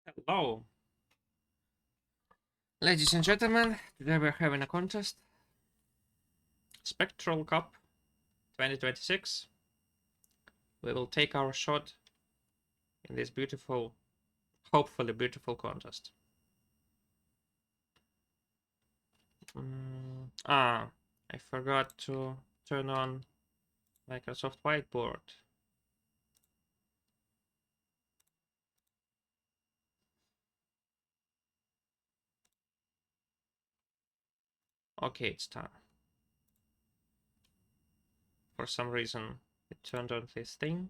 Hello, ladies and gentlemen. Today we're having a contest. Spectral Cup 2026. We will take our shot in this beautiful, hopefully beautiful contest. I forgot to turn on Microsoft Whiteboard. Okay, it's done. For some reason, it turned on this thing.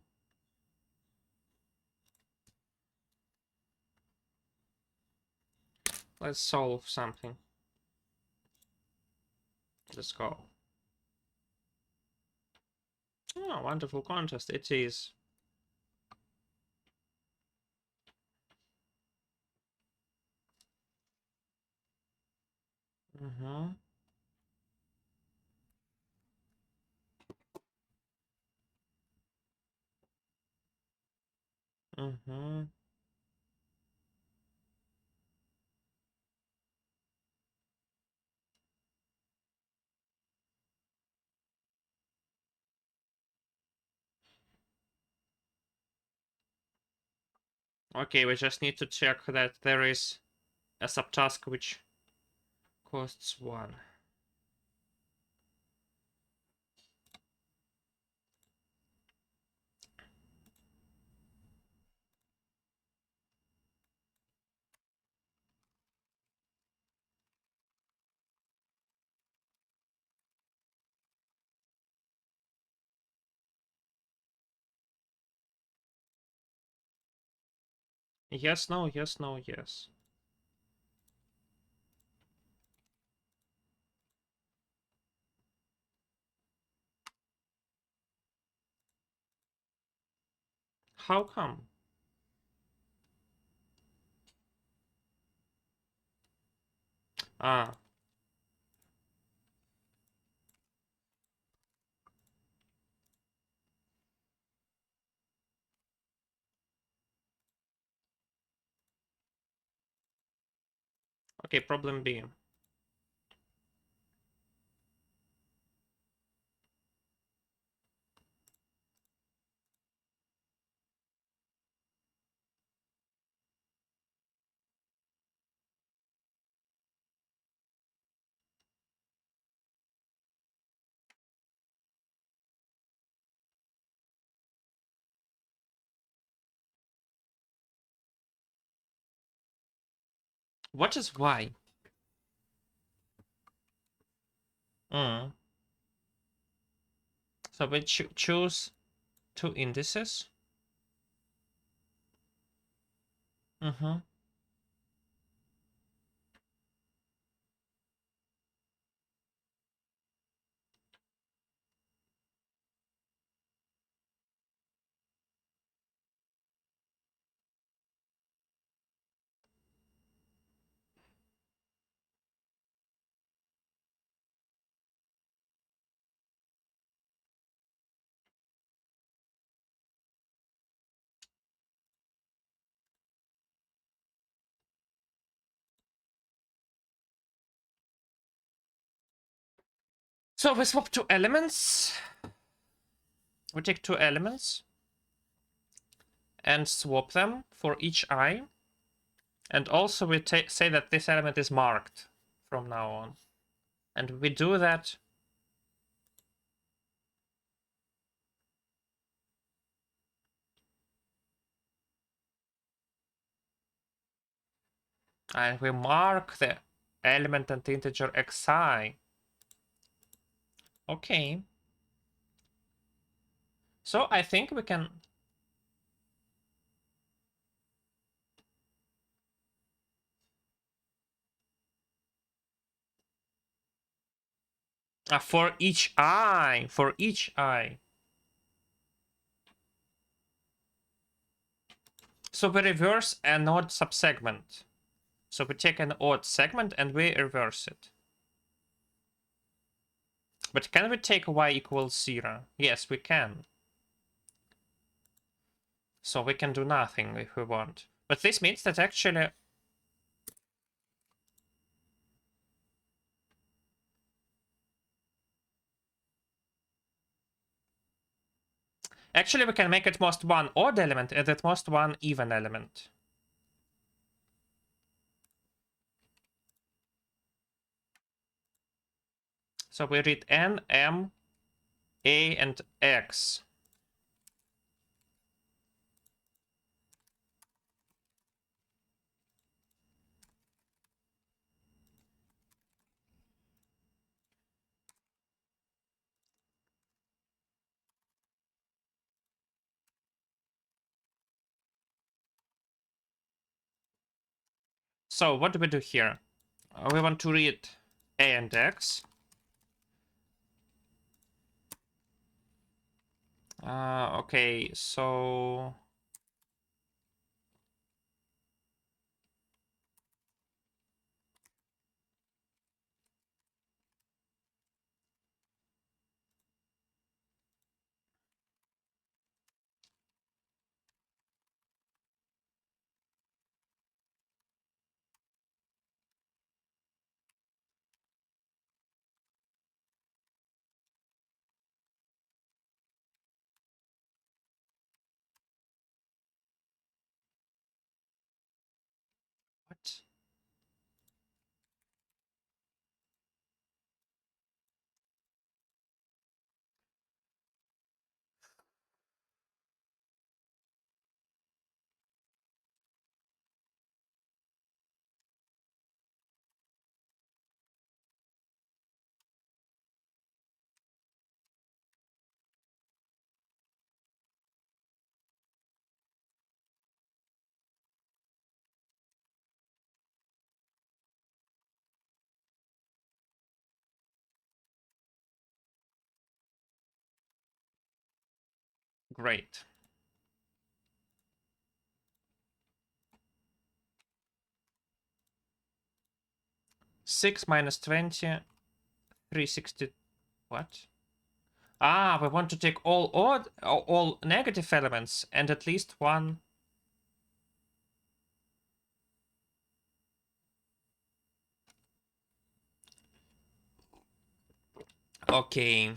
Let's solve something. Let's go. Oh, wonderful contest. It is. Mm-hmm. Mm-hmm. Okay, we just need to check that there is a subtask which costs 1. Yes, no, yes, no, yes. How come? Ah, okay, problem B. What is Y? Mm. So we choose 2 indices. Mm-hmm. So we swap 2 elements. We take 2 elements and swap them for each I. And also we say that this element is marked from now on. And we do that. And we mark the element and integer xi. Okay. So I think we can... for each I. For each I. So we reverse an odd subsegment. So we take an odd segment and we reverse it. But can we take y equals 0? Yes, we can. So we can do nothing if we want. But this means that actually... Actually, we can make at most one odd element and at most one even element. So we read N, M, A, and X. So what do we do here? We want to read A and X. Okay, so... What? Great. Six minus 20, 360. What? Ah, we want to take all odd, all negative elements and at least one. Okay.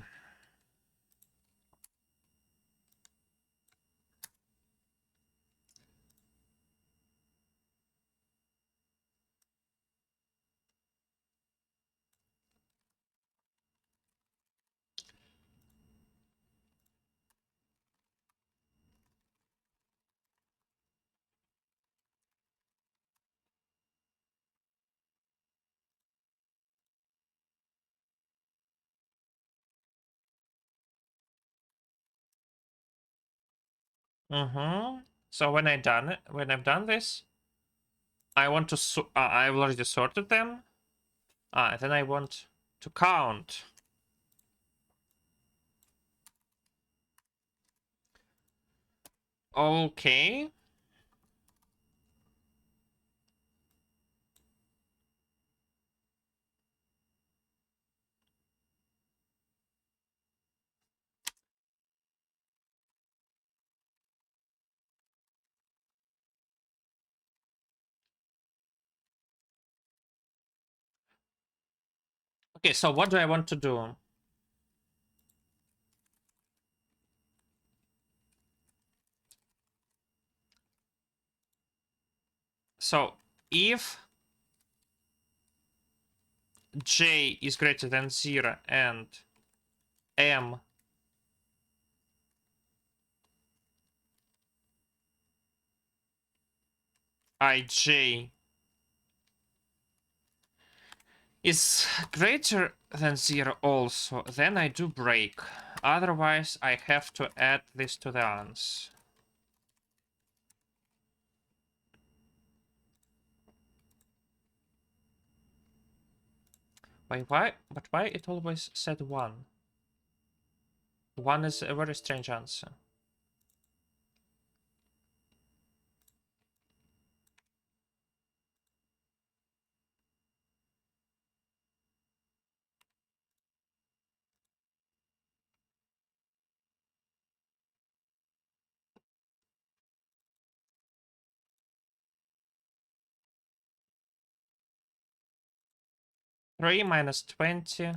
So when I've done this, I want to. I've already sorted them. Then I want to count. Okay. Okay, so what do I want to do? So if j is greater than 0 and m ij is greater than 0 also, then I do break. Otherwise, I have to add this to the ans. Why? But why it always said 1? 1 is a very strange answer. 3 minus 20.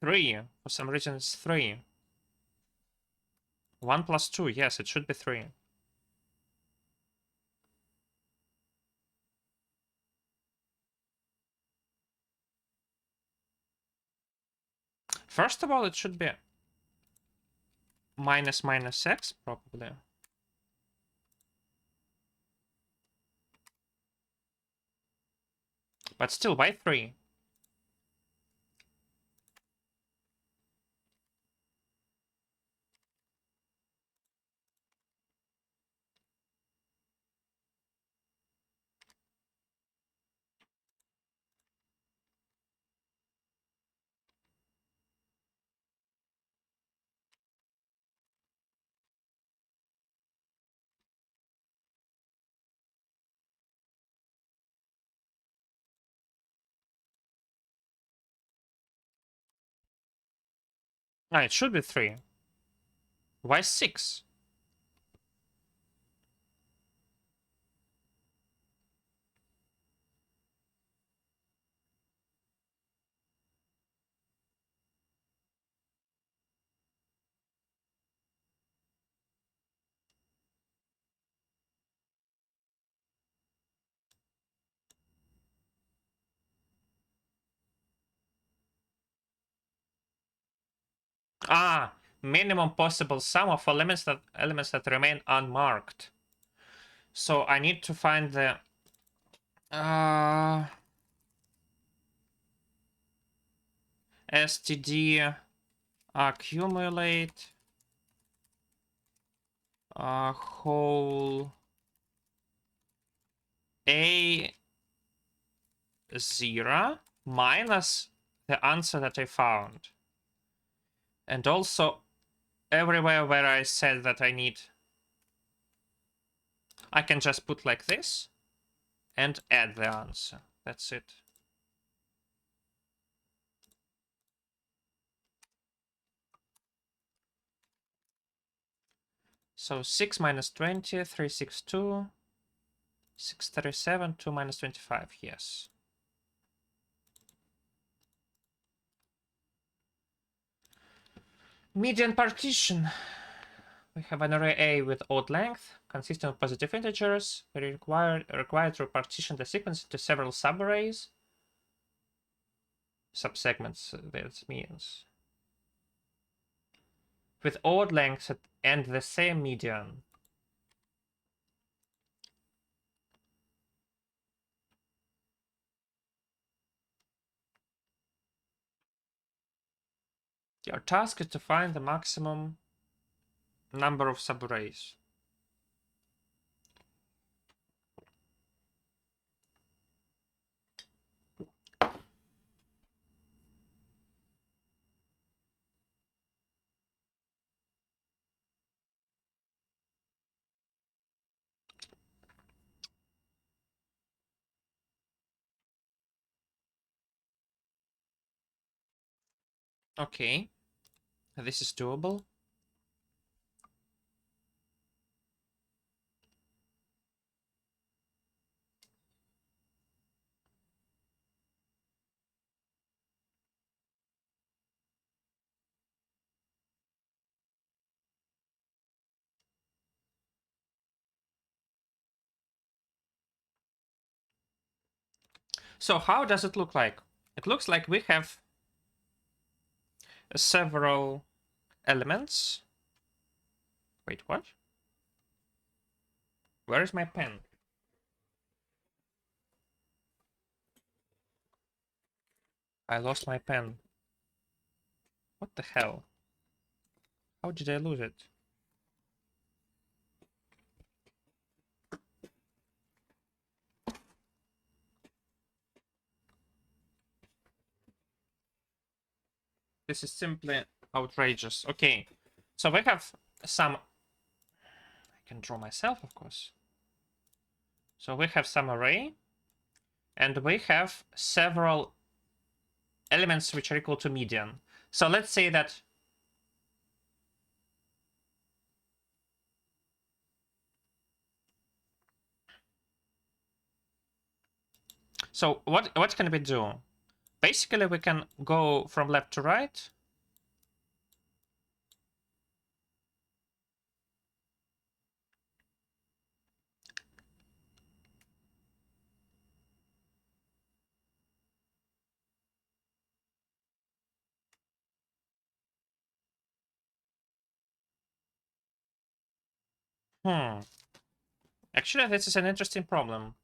3. For some reason it's 3. 1 plus 2. Yes, it should be 3. First of all, it should be minus minus x, probably. But still, why 3? Ah, it should be 3. Why 6? Ah, minimum possible sum of elements that remain unmarked. So I need to find the std accumulate whole a 0 minus the answer that I found. And also everywhere where I said that I need, I can just put like this and add the answer. That's it. So 6 minus 20, 362, 637, 2 minus 25, yes. Median partition. We have an array A with odd length, consisting of positive integers. We require to partition the sequence into several subarrays. Subsegments, that means. With odd lengths and the same median. Your task is to find the maximum number of subarrays. Okay, this is doable. So how does it look like? It looks like we have several elements. Wait, what? Where is my pen? I lost my pen. What the hell? How did I lose it? This is simply outrageous. Okay, so we have some... I can draw myself, of course. So we have some array, and we have several elements which are equal to median. So let's say that so what can we do? basically we can go from left to right. Actually, this is an interesting problem.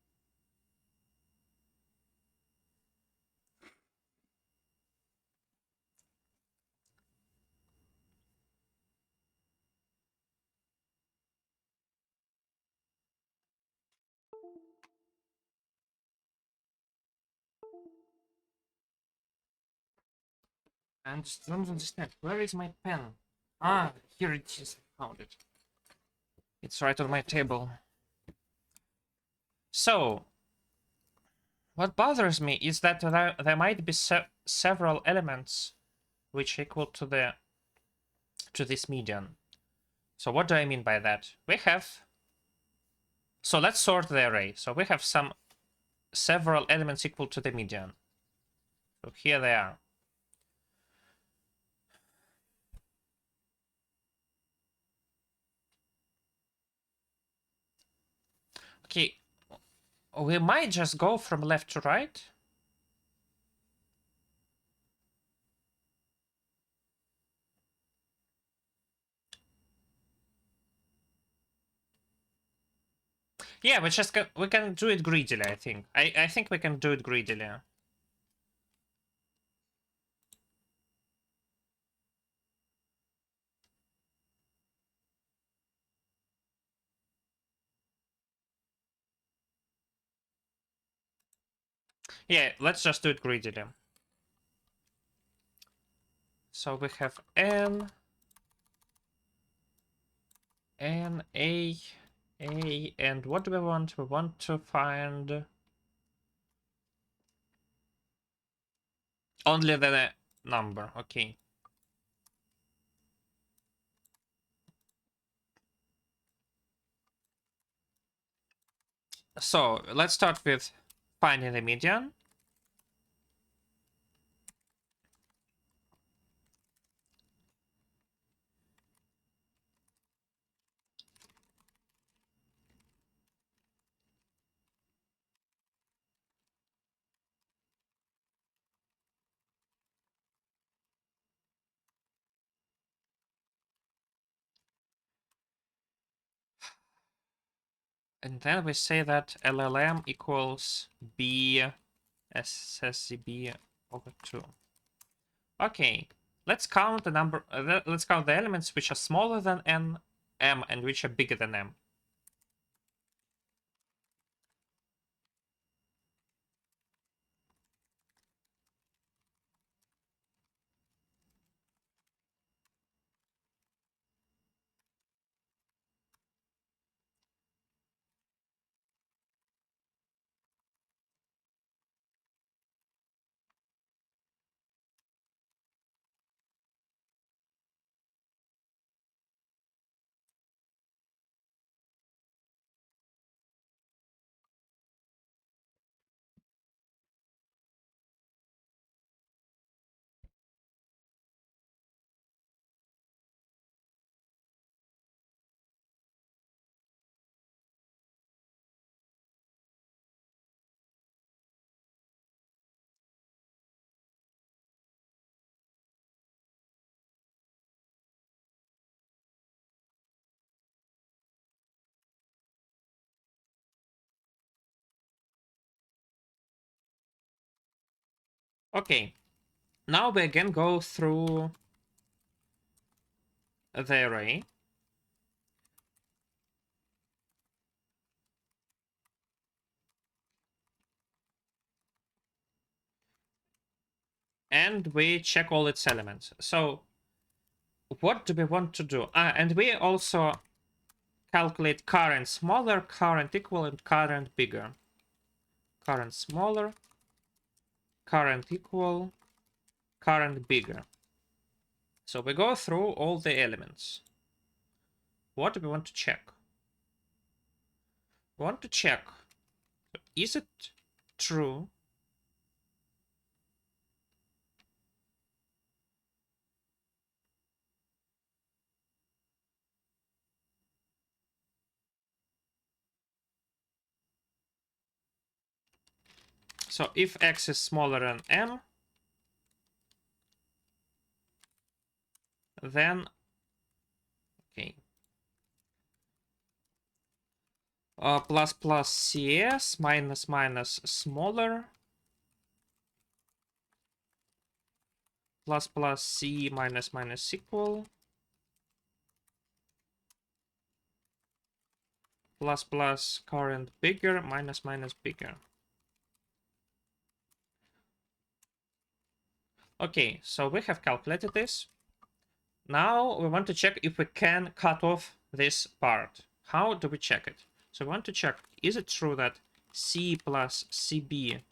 I just don't understand. Where is my pen? Ah, here it is. I found it. It's right on my table. So, what bothers me is that there might be several elements which equal to this median. So what do I mean by that? We have. So let's sort the array. So we have several elements equal to the median. So here they are. Okay, we might just go from left to right. Yeah, we can do it greedily, I think. I think we can do it greedily. Yeah, let's just do it greedily. So we have n, a, and what do we want? We want to find only the number, okay. So let's start with finding the median. And then we say that LLM equals B SSCB over 2. Okay, let's count the number. Let's count the elements which are smaller than m, and which are bigger than m. Okay, now we again go through the array. And we check all its elements. So what do we want to do? And we also calculate current smaller, current equal, and current bigger. Current smaller, current equal, current bigger. So we go through all the elements. What do we want to check? We want to check, is it true So if x is smaller than m, then okay. Plus plus cs minus minus smaller plus plus c minus minus equal plus plus current bigger minus minus bigger. Okay, so we have calculated this. Now we want to check if we can cut off this part. How do we check it? So we want to check, is it true that c plus cb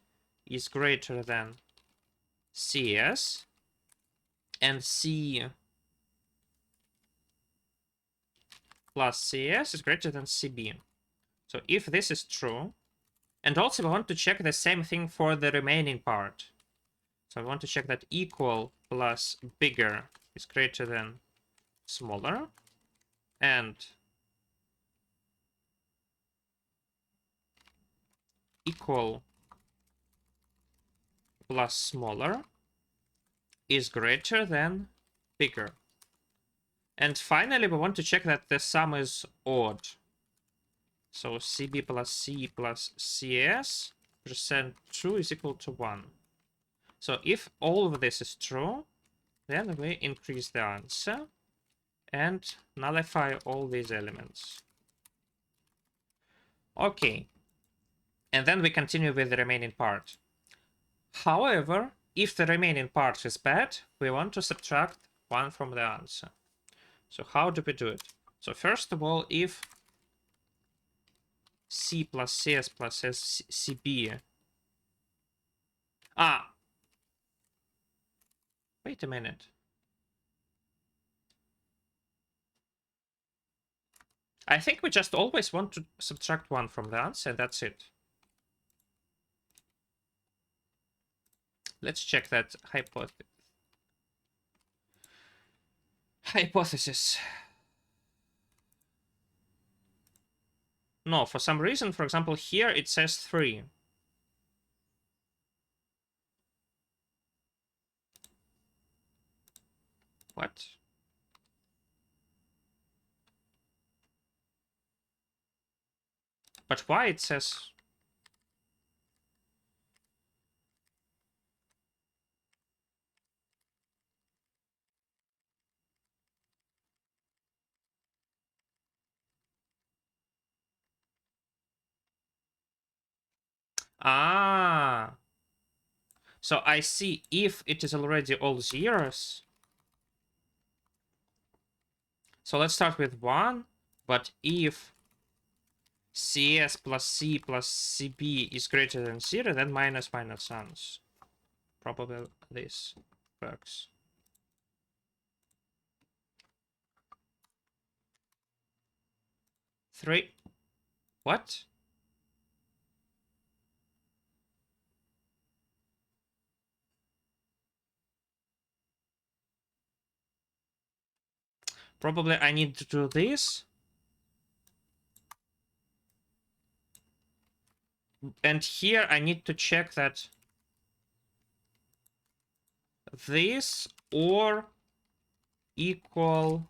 is greater than cs and c plus cs is greater than cb? So if this is true, and also we want to check the same thing for the remaining part. So we want to check that equal plus bigger is greater than smaller, and equal plus smaller is greater than bigger. And finally, we want to check that the sum is odd. So cb plus c plus cs percent 2 is equal to 1. So if all of this is true, then we increase the answer and nullify all these elements. Okay. And then we continue with the remaining part. However, if the remaining part is bad, we want to subtract 1 from the answer. So how do we do it? So first of all, if c plus cs plus cb... Wait a minute. I think we just always want to subtract 1 from the answer, and that's it. Let's check that hypothesis. No, for some reason, for example, here it says 3. What? But why it says... Ah. So I see if it is already all zeros. So let's start with 1. But if cs plus c plus cb is greater than 0, then minus minus ans. Probably this works. Three. What? Probably I need to do this. And here I need to check that this or equal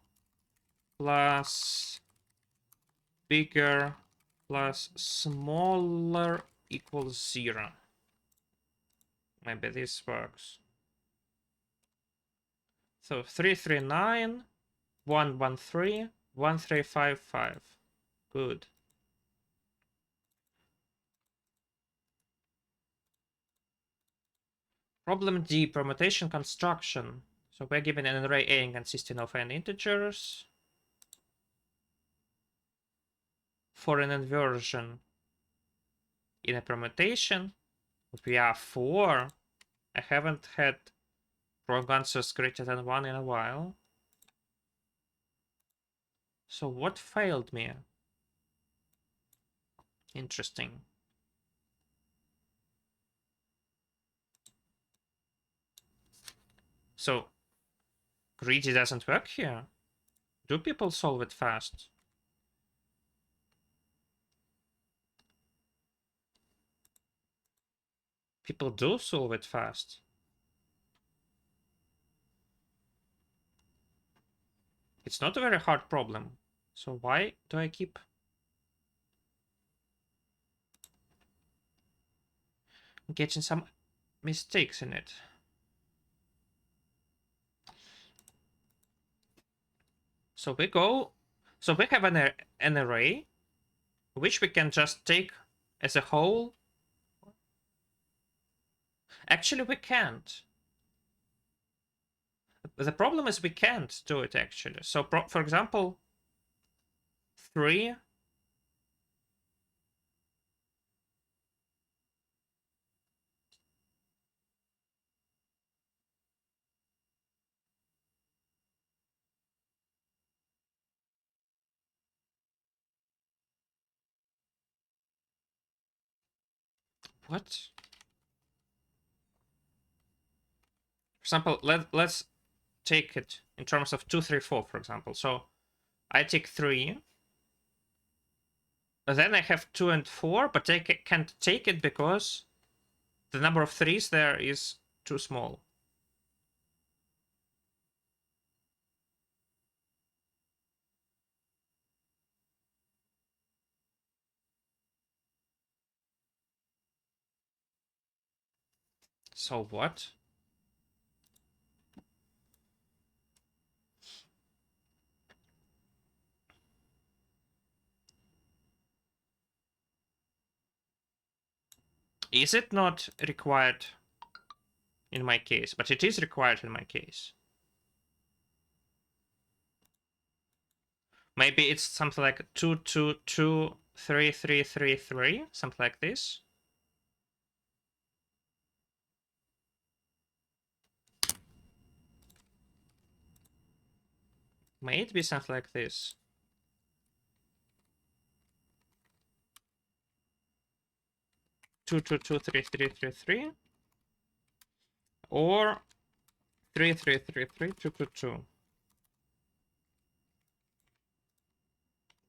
plus bigger plus smaller equals 0. Maybe this works. So 339, 113, 1355. Good. Problem D, permutation construction. So we're given an array A consisting of n integers. For an inversion in a permutation, we are 4. I haven't had wrong answers greater than 1 in a while. So what failed me? Interesting. So greedy doesn't work here. Do people solve it fast? People do solve it fast. It's not a very hard problem. So why do I keep getting some mistakes in it? So we go, so we have an array, which we can just take as a whole. Actually, we can't. The problem is we can't do it actually. So for example, 3. What? For example, let's take it in terms of 2, 3, 4, for example. So I take 3. Then I have 2 and 4, but I can't take it because the number of 3s there is too small. So what? Is it not required in my case? But it is required in my case. Maybe it's something like 2, 2, 2, 3, 3, 3, 3, something like this. May it be something like this? 2, 2, 2, 3, 3, 3, 3, or 3, 3, 3, 3, 2, 2, 2.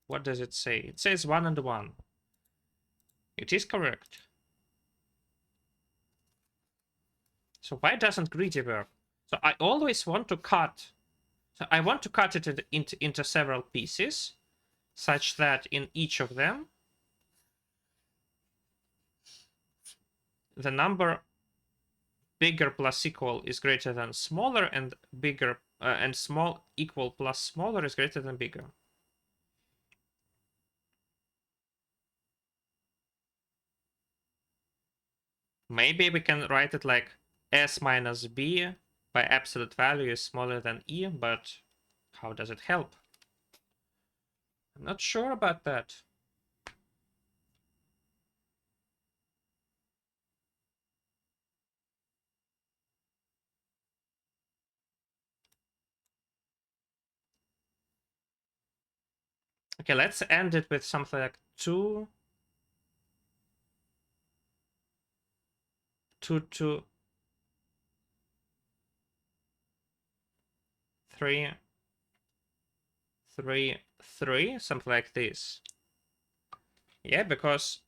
What does it say? It says 1 and 1. It is correct. So why doesn't greedy work? So I always want to cut. So I want to cut it into several pieces, such that in each of them, the number bigger plus equal is greater than smaller, and bigger and small equal plus smaller is greater than bigger. Maybe we can write it like s minus b by absolute value is smaller than e, but how does it help? I'm not sure about that. Okay, let's end it with something like 2, 2, 2, 3, 3, 3, something like this. Yeah, because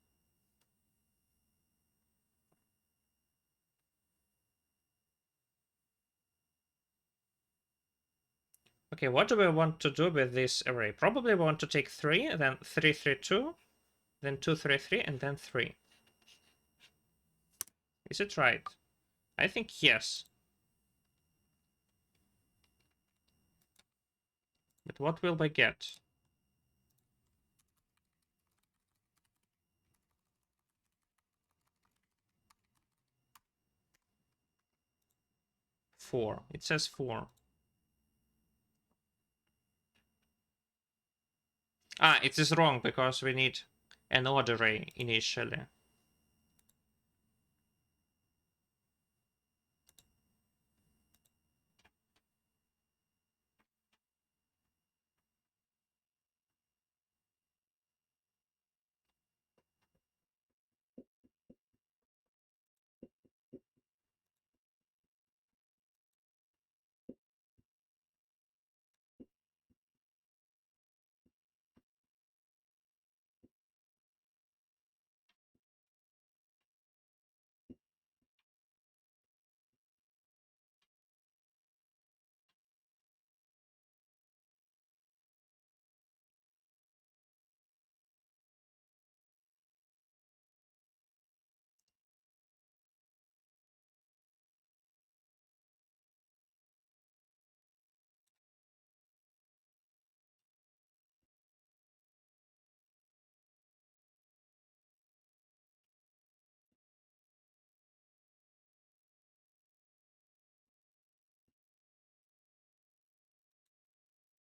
okay, what do we want to do with this array? Probably we want to take 3, then 3, 3, 2, then 2, 3, 3, and then 3. Is it right? I think yes. But what will we get? 4. It says 4. Ah, it is wrong because we need an odd array initially.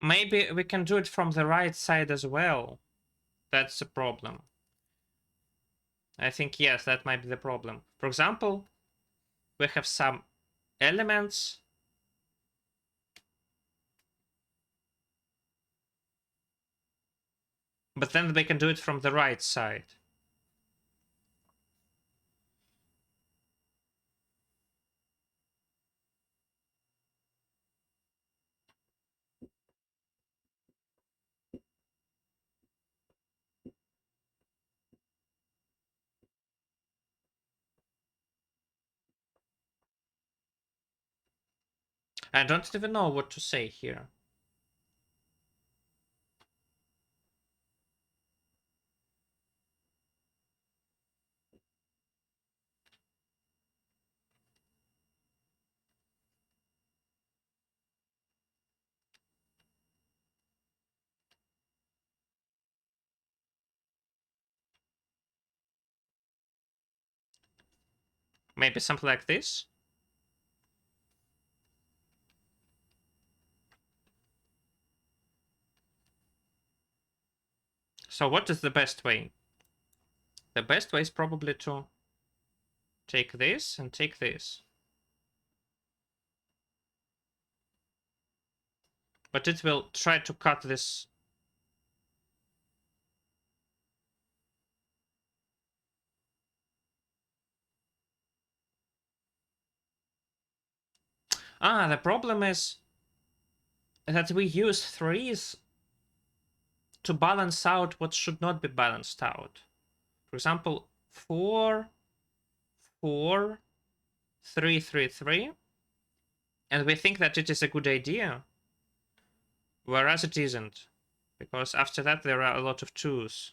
Maybe we can do it from the right side as well. That's the problem. I think, yes, that might be the problem. For example, we have some elements. But then we can do it from the right side. I don't even know what to say here. Maybe something like this? So what is the best way? The best way is probably to take this and take this. But it will try to cut this. Ah, the problem is that we use threes to balance out what should not be balanced out. For example, 4, 4, 3, 3, 3. And we think that it is a good idea, whereas it isn't. Because after that there are a lot of 2s.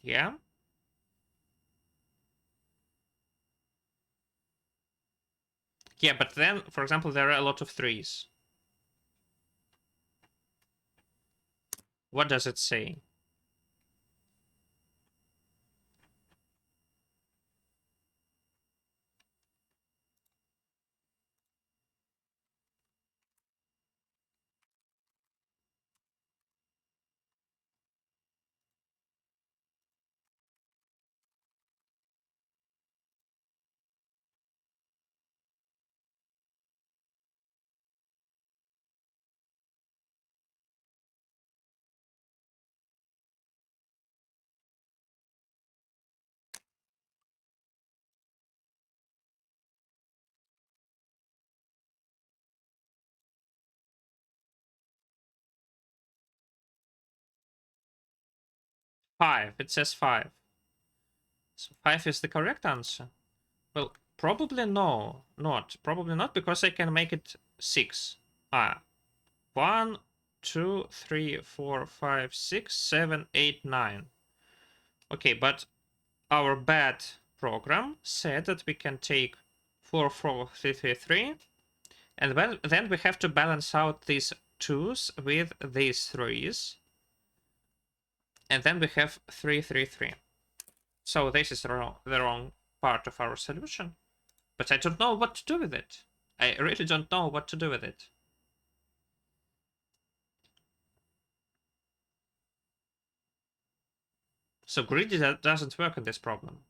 Yeah? Yeah, but then, for example, there are a lot of 3s. What does it say? Five. It says 5. So 5 is the correct answer. Well, probably no. Not. Probably not, because I can make it 6. Ah. 1, 2, 3, 4, 5, 6, 7, 8, 9. Okay, but our bad program said that we can take 4, 4, 3, 3, 3. And then we have to balance out these 2s with these 3s. And then we have 3, 3, 3. So this is the wrong part of our solution. But I don't know what to do with it. I really don't know what to do with it. So greedy doesn't work in this problem.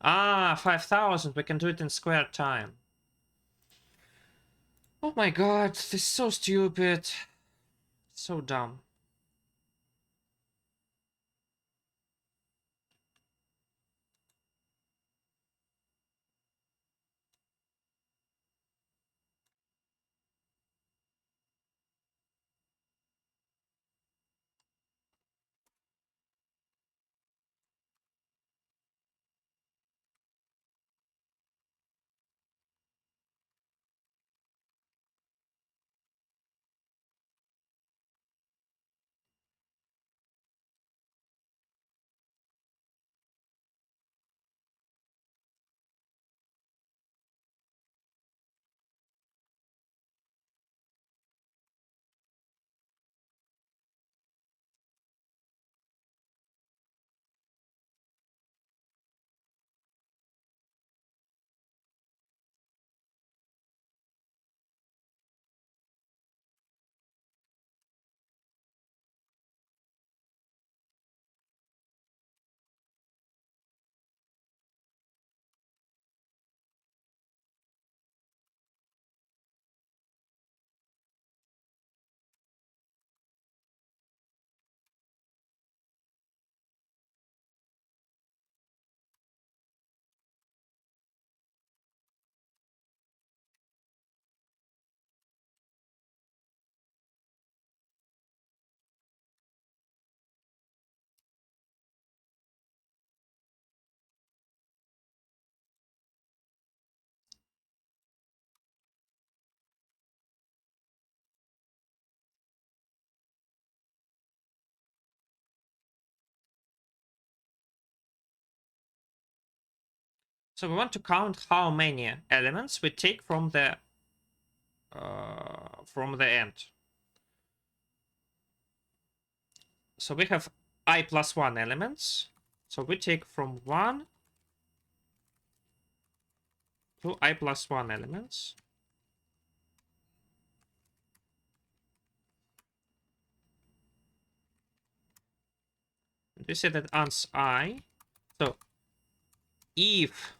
Ah, 5,000. We can do it in square time. Oh my god, this is so stupid. So dumb. So we want to count how many elements we take from the end. So we have I plus 1 elements. So we take from 1 to I plus 1 elements. And we say that ans I. So if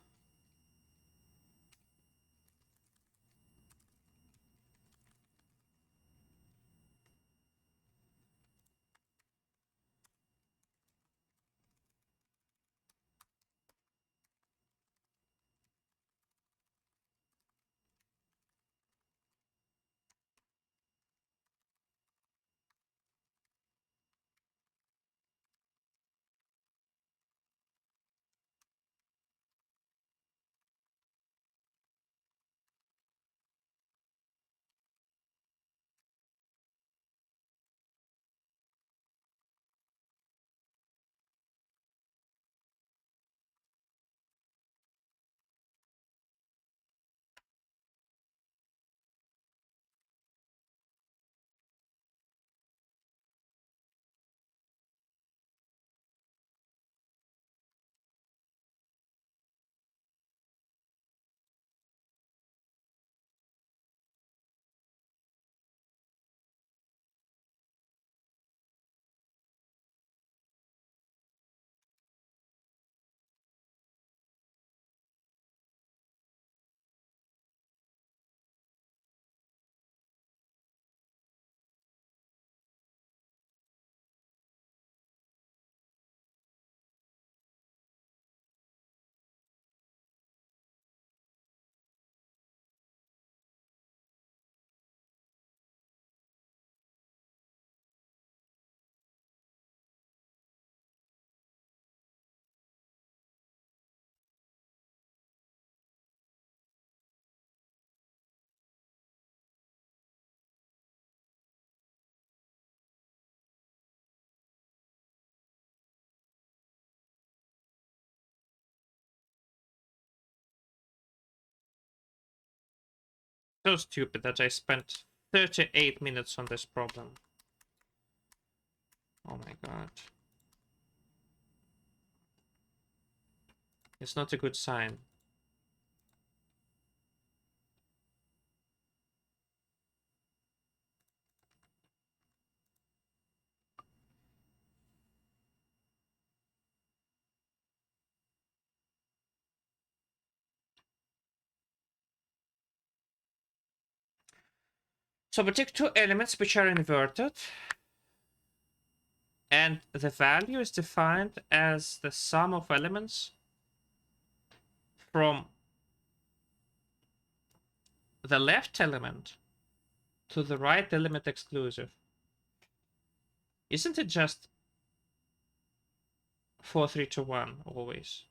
so stupid that I spent 38 minutes on this problem. Oh my god. It's not a good sign. So we take two elements which are inverted, and the value is defined as the sum of elements from the left element to the right element exclusive. Isn't it just 4, 3 to 1 always?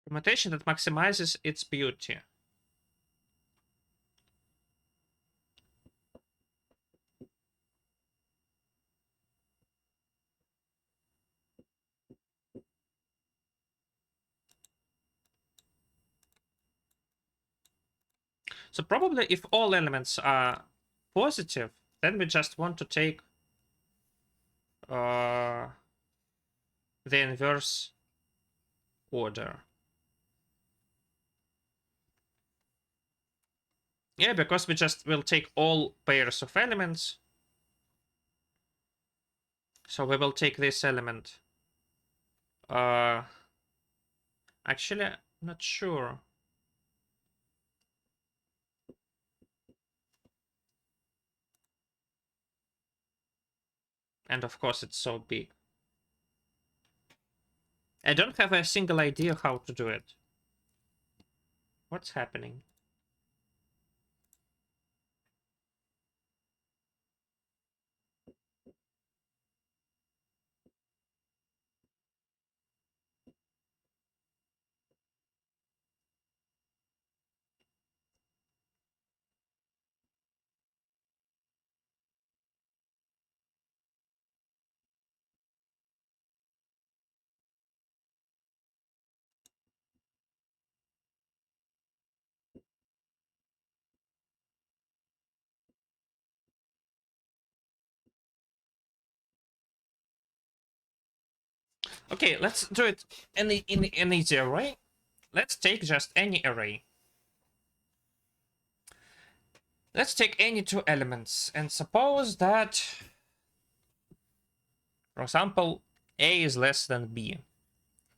Permutation that maximizes its beauty. So probably if all elements are positive, then we just want to take the inverse order. Yeah, because we just will take all pairs of elements. So we will take this element. Actually, I'm not sure. And of course, it's so big. I don't have a single idea how to do it. What's happening? Okay, let's do it in an easier way. Let's take just any array. Let's take any two elements and suppose that, for example, A is less than B.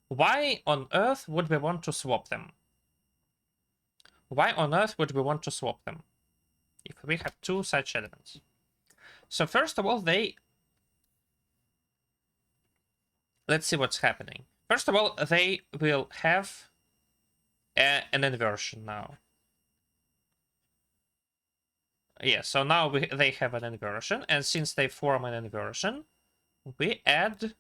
Why on earth would we want to swap them? Why on earth would we want to swap them if we have two such elements? So first of all, let's see what's happening. First of all, they will have an inversion now. Yeah, so now they have an inversion, and since they form an inversion, we add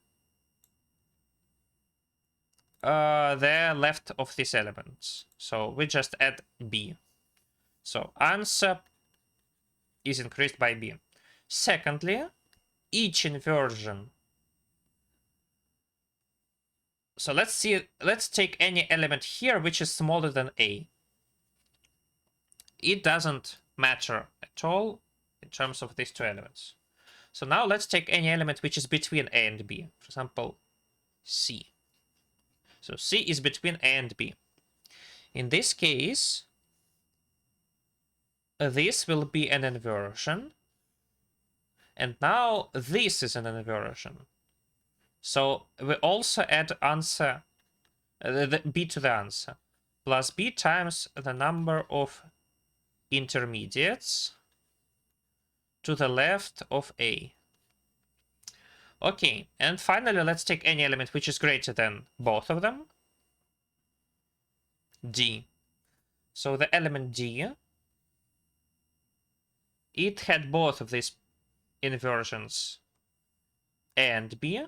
the left of these elements. So we just add B. So answer is increased by B. Secondly, each inversion. So let's take any element here which is smaller than A. It doesn't matter at all in terms of these two elements. So now let's take any element which is between A and B. For example, C. So C is between A and B. In this case, this will be an inversion. And now this is an inversion. So we also add answer, the B to the answer, plus B times the number of intermediates to the left of A. Okay, and finally, let's take any element which is greater than both of them. D. So the element D, it had both of these inversions A and B.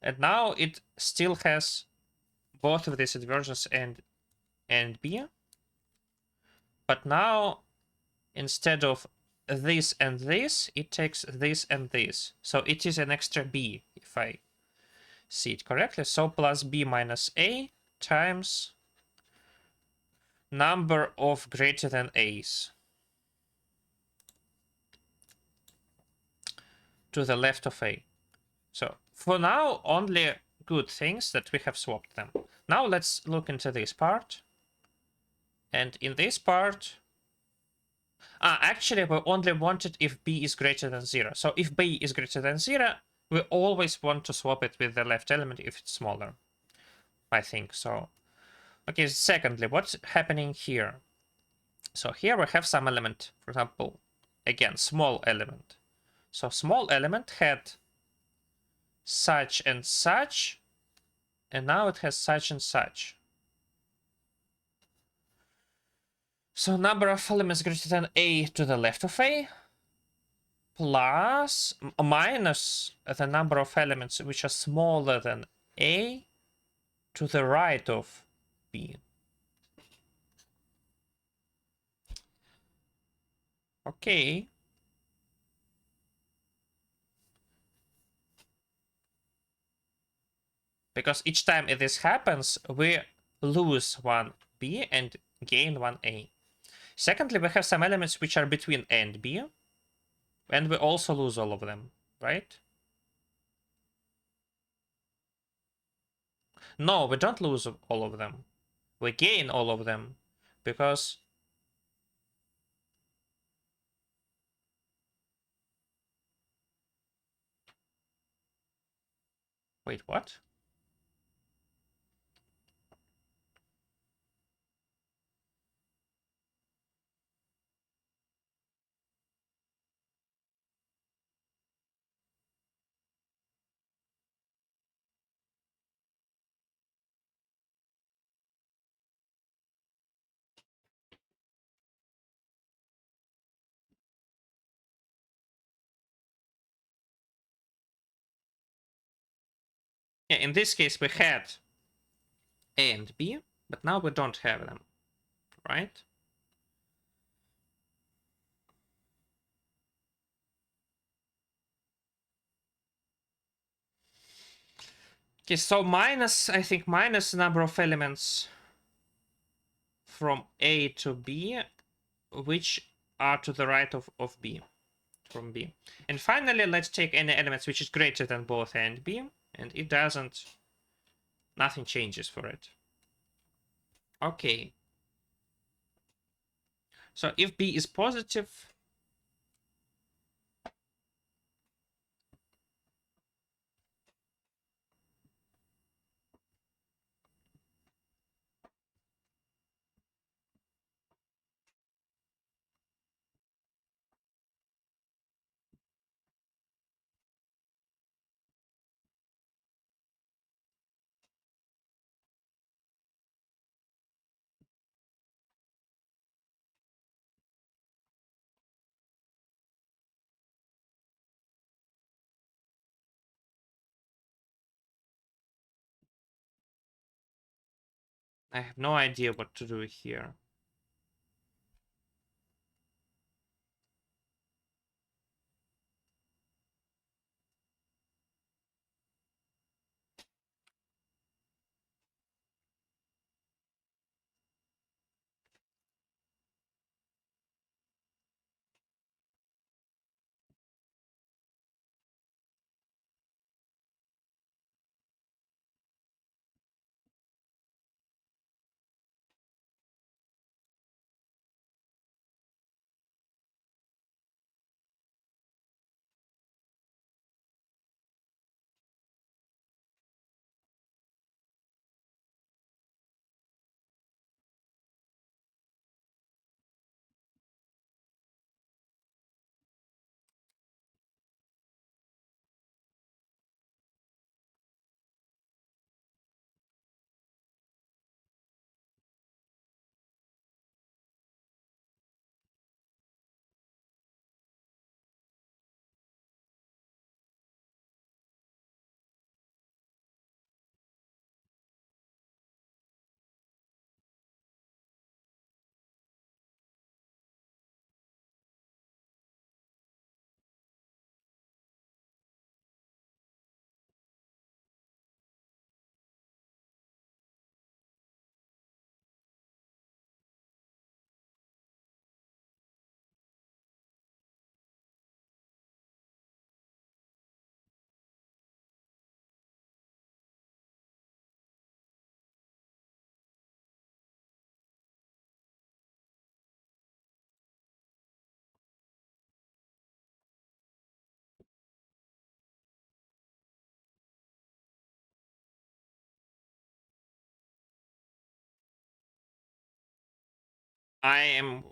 And now it still has both of these inversions and B. But now, instead of this and this, it takes this and this. So it is an extra B, if I see it correctly. So plus B minus A times number of greater than A's to the left of A. So for now, only good things that we have swapped them. Now let's look into this part. And in this part, actually we only want it if B is greater than 0. So if B is greater than 0, we always want to swap it with the left element if it's smaller. I think so. Okay, secondly, what's happening here? So here we have some element, for example, again, small element. So small element had such and such, and now it has such and such. So number of elements greater than A to the left of A, plus minus the number of elements which are smaller than A to the right of B. Okay. Because each time this happens, we lose one B and gain one A. Secondly, we have some elements which are between A and B, and we also lose all of them, right? No, we don't lose all of them. We gain all of them because... Wait, what? Yeah, in this case, we had A and B, but now we don't have them, right? Okay, so minus, I think, minus number of elements from A to B, which are to the right of B, from B. And finally, let's take any elements which is greater than both A and B, and it doesn't, nothing changes for it. Okay. So if B is positive, I have no idea what to do here. I am...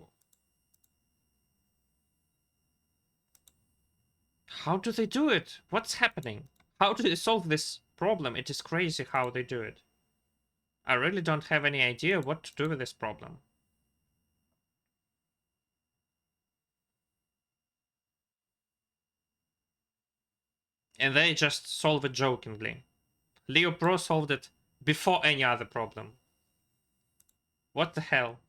How do they do it? What's happening? How do they solve this problem? It is crazy how they do it. I really don't have any idea what to do with this problem. And they just solve it jokingly. Leo Pro solved it before any other problem. What the hell?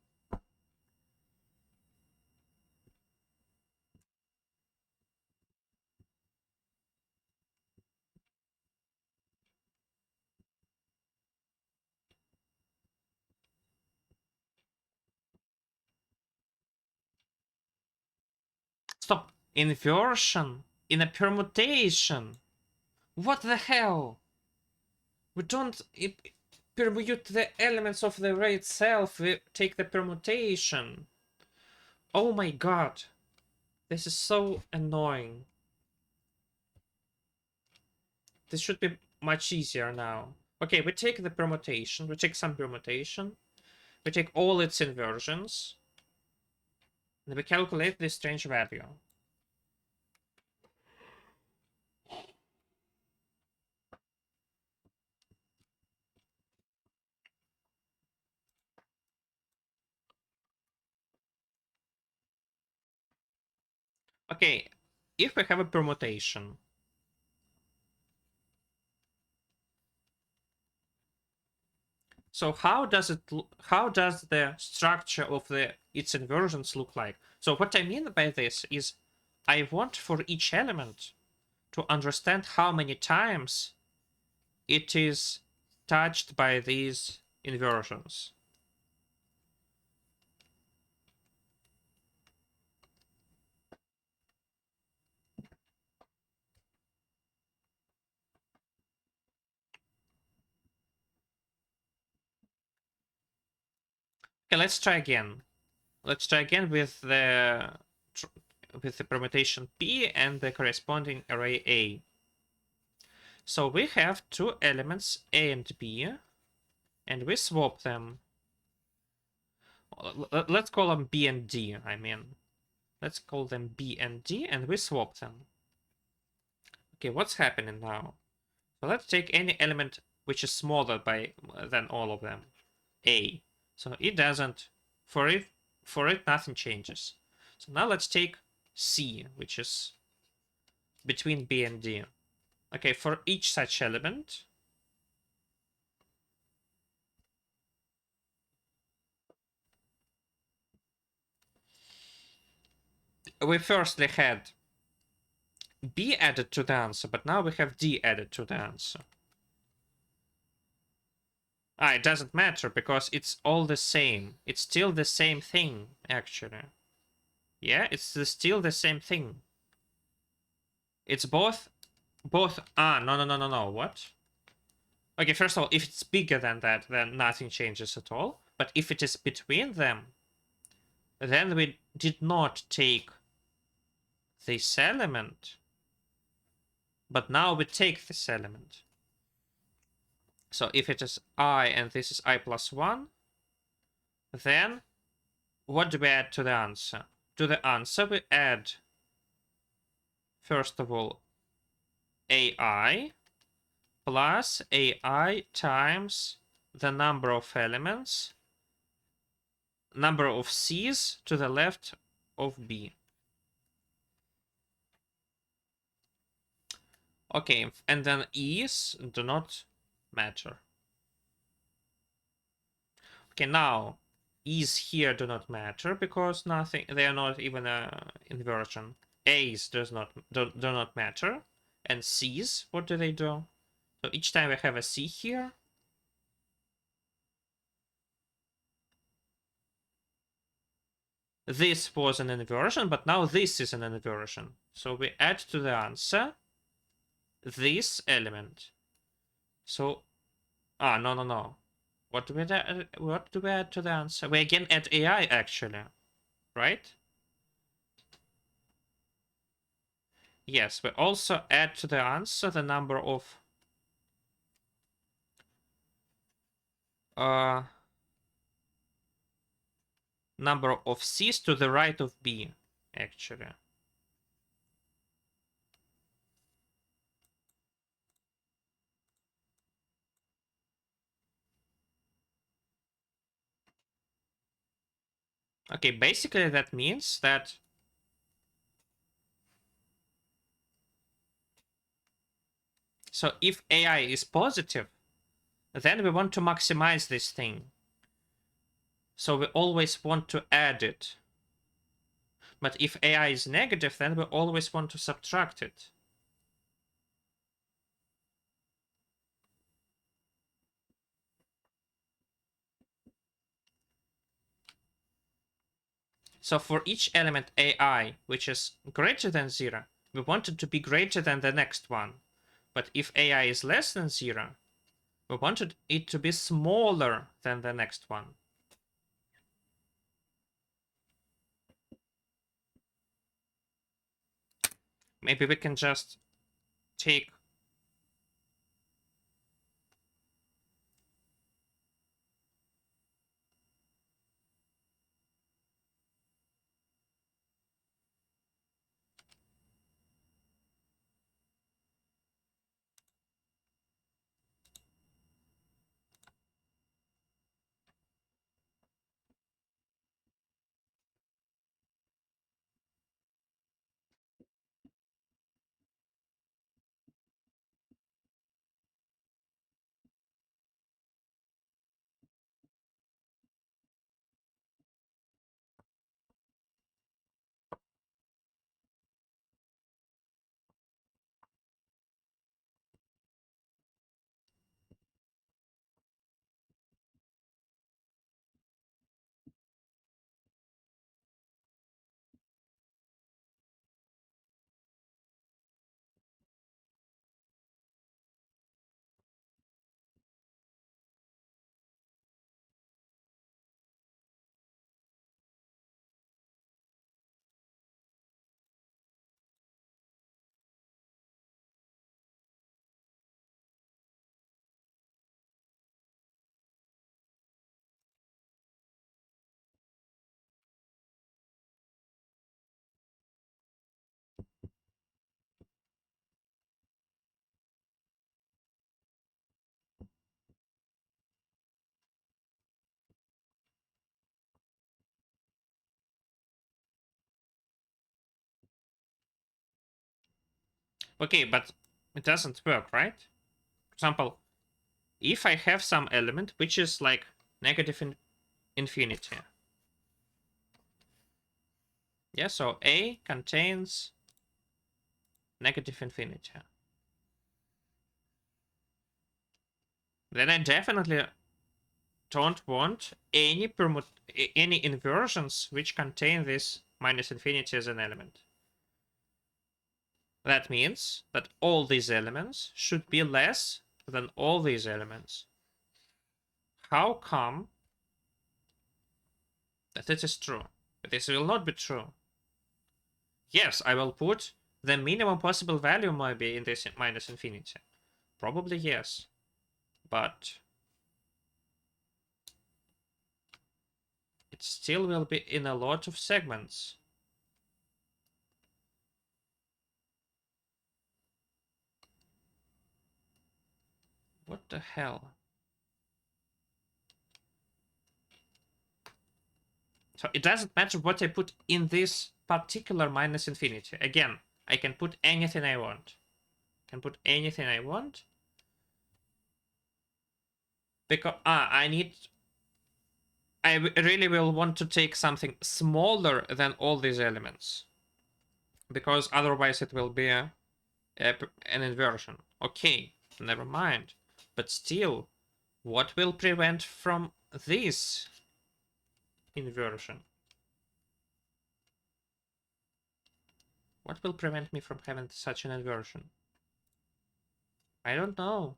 Stop. Inversion in a permutation. What the hell? We don't permute the elements of the array itself. We take the permutation. Oh my god. This is so annoying. This should be much easier now. Okay, we take the permutation. We take some permutation. We take all its inversions. And we calculate this strange value. Okay, if we have a permutation, so how does the structure of its inversions look like? So what I mean by this is I want for each element to understand how many times it is touched by these inversions. Okay, let's try again. Let's try again with the permutation P and the corresponding array A. So we have two elements A and B, and we swap them. Let's call them B and D, I mean. Let's call them B and D, and we swap them. Okay, what's happening now? So let's take any element which is smaller than all of them. A. So it doesn't, for it nothing changes. So now let's take C, which is between B and D. Okay, for each such element, we firstly had B added to the answer, but now we have D added to the answer. Ah, it doesn't matter because it's all the same. It's still the same thing, actually. Yeah, it's still the same thing. It's both. Ah, no. What? Okay, first of all, if it's bigger than that, then nothing changes at all. But if it is between them, then we did not take this element, but now we take this element. So if it is I and this is I plus 1, then what do we add to the answer? To the answer we add, first of all, AI plus AI times the number of elements, number of C's to the left of B. Okay, and then E's do not matter. Okay, now E's here do not matter because nothing, they are not even a inversion. A's do not matter, and C's, what do they do? So each time we have a C here, this was an inversion, but now this is an inversion. So we add to the answer this element. So, no. What do we add to the answer? We again add AI actually, right? Yes, we also add to the answer the number of C's to the right of B, actually. Okay, basically that means that so if AI is positive, then we want to maximize this thing. So we always want to add it. But if AI is negative, then we always want to subtract it. So for each element AI, which is greater than 0, we want it to be greater than the next one. But if AI is less than 0, we wanted it to be smaller than the next one. Maybe we can just take... Okay, but it doesn't work, right? For example, if I have some element which is like negative infinity. Yeah, so A contains negative infinity. Then I definitely don't want any inversions which contain this minus infinity as an element. That means that all these elements should be less than all these elements. How come that it is true? This will not be true. Yes, I will put the minimum possible value maybe in this minus infinity. Probably yes. But it still will be in a lot of segments. What the hell? So it doesn't matter what I put in this particular minus infinity. Again, I can put anything I want. Because I really will want to take something smaller than all these elements. Because otherwise it will be an inversion. Okay, never mind. But still, what will prevent from this inversion? What will prevent me from having such an inversion? I don't know.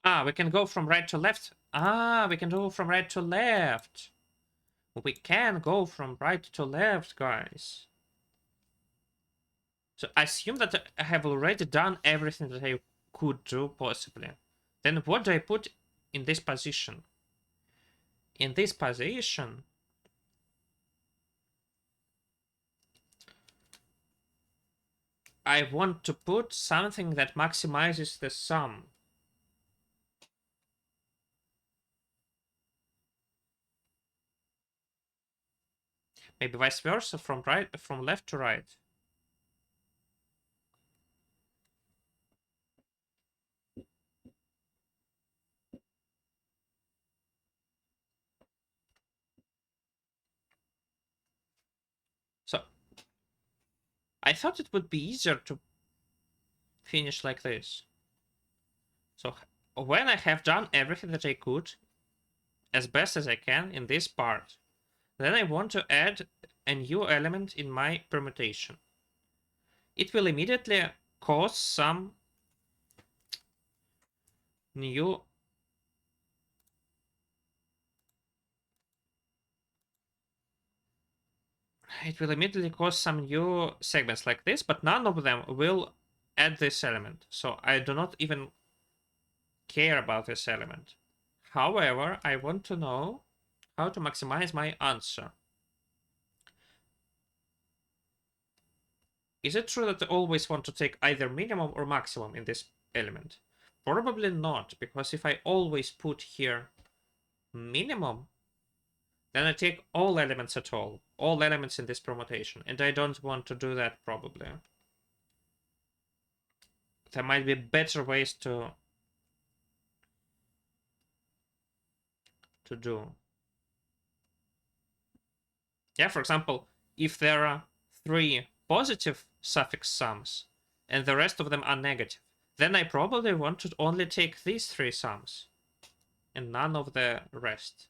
Ah, we can go from right to left. Ah, we can go from right to left. We can go from right to left, guys. So I assume that I have already done everything that I could do, possibly. Then what do I put in this position? In this position... I want to put something that maximizes the sum. Maybe vice versa, from left to right. So I thought it would be easier to finish like this. So when I have done everything that I could, as best as I can in this part, then I want to add a new element in my permutation. It will immediately cause some new segments like this, but none of them will add this element. So I do not even care about this element. However, I want to know how to maximize my answer. Is it true that I always want to take either minimum or maximum in this element? Probably not, because if I always put here minimum, then I take all elements at all elements in this permutation, and I don't want to do that probably. There might be better ways to do. Yeah, for example, if there are 3 positive suffix sums and the rest of them are negative, then I probably want to only take these 3 sums and none of the rest.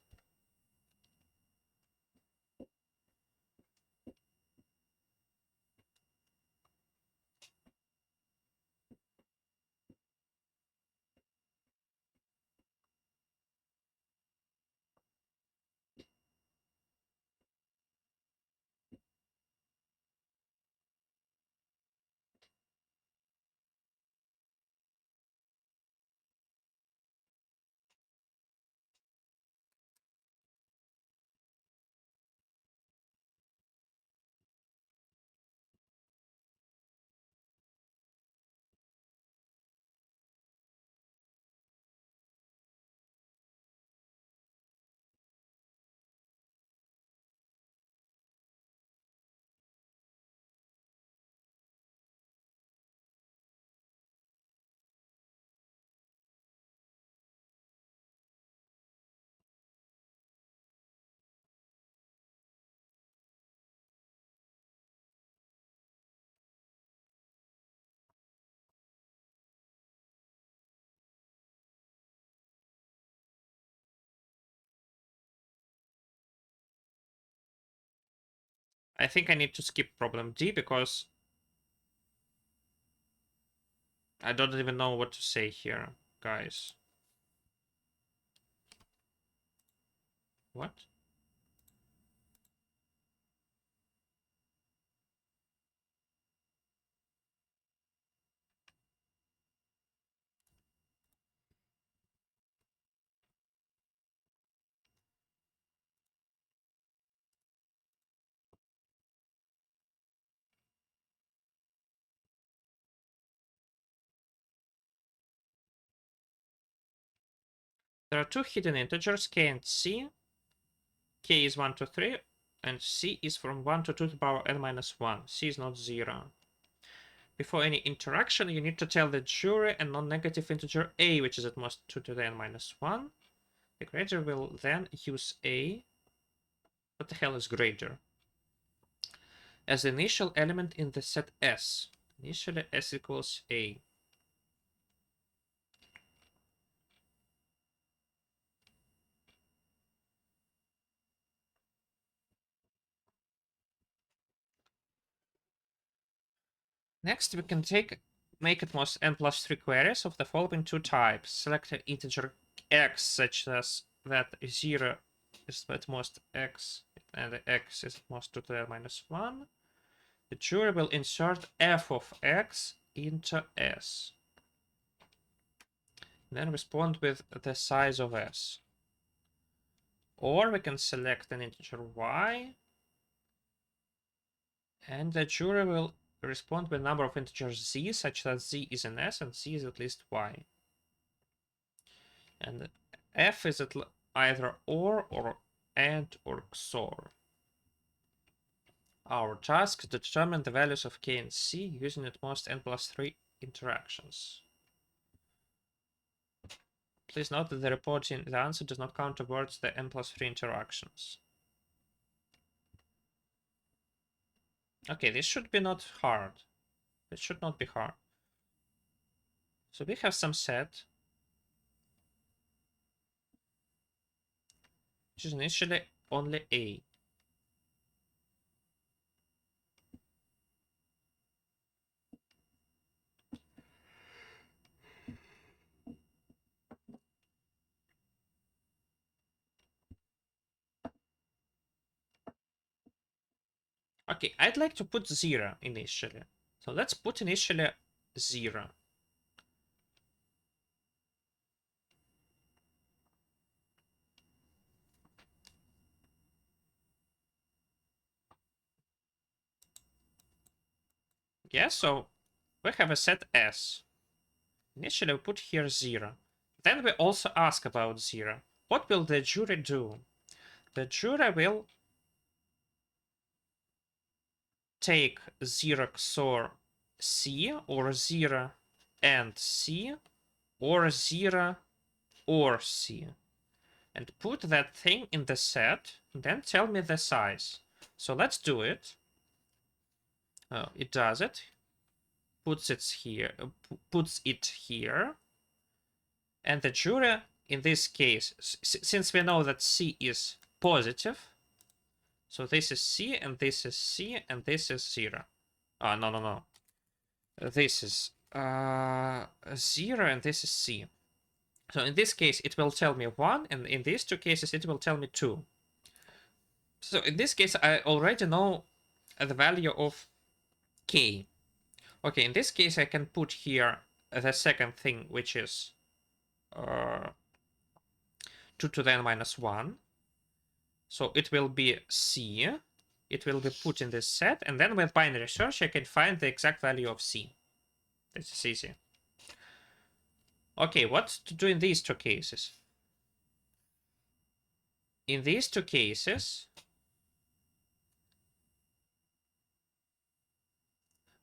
I think I need to skip problem D because I don't even know what to say here, guys. What? There are 2 hidden integers, k and c. K is 1 to 3, and c is from 1 to 2 to the power n minus 1. C is not 0. Before any interaction, you need to tell the jury a non-negative integer a, which is at most 2 to the n minus 1. The grader will then use a. What the hell is grader? As the initial element in the set S. Initially S equals a. Next, we can make at most n plus 3 queries of the following 2 types. Select an integer x such as that 0 is at most x and x is at most 2 to the minus 1. The jury will insert f of x into S. Then respond with the size of S. Or we can select an integer y, and the jury will correspond with a number of integers z, such that z is an s and c is at least y. And f is either or and or XOR. Our task is to determine the values of k and c using at most n+3 interactions. Please note that the answer does not count towards the n+3 interactions. Okay, this should be not hard. It should not be hard. So we have some set, which is initially only a. Okay, I'd like to put 0 initially. So let's put initially 0. Yeah, so we have a set S. Initially we put here 0. Then we also ask about 0. What will the jury do? The jury will take 0 XOR C, or 0 and C, or 0 or C, and put that thing in the set, and then tell me the size. So let's do it. It does it. Puts it here. And the jury, in this case, since we know that C is positive, so this is C, and this is C, and this is 0. No. This is 0, and this is C. So in this case, it will tell me 1, and in these two cases, it will tell me 2. So in this case, I already know the value of k. Okay, in this case, I can put here the second thing, which is 2 to the n minus 1. So it will be C. It will be put in this set, and then with binary search, I can find the exact value of C. This is easy. Okay, what to do in these two cases? In these two cases...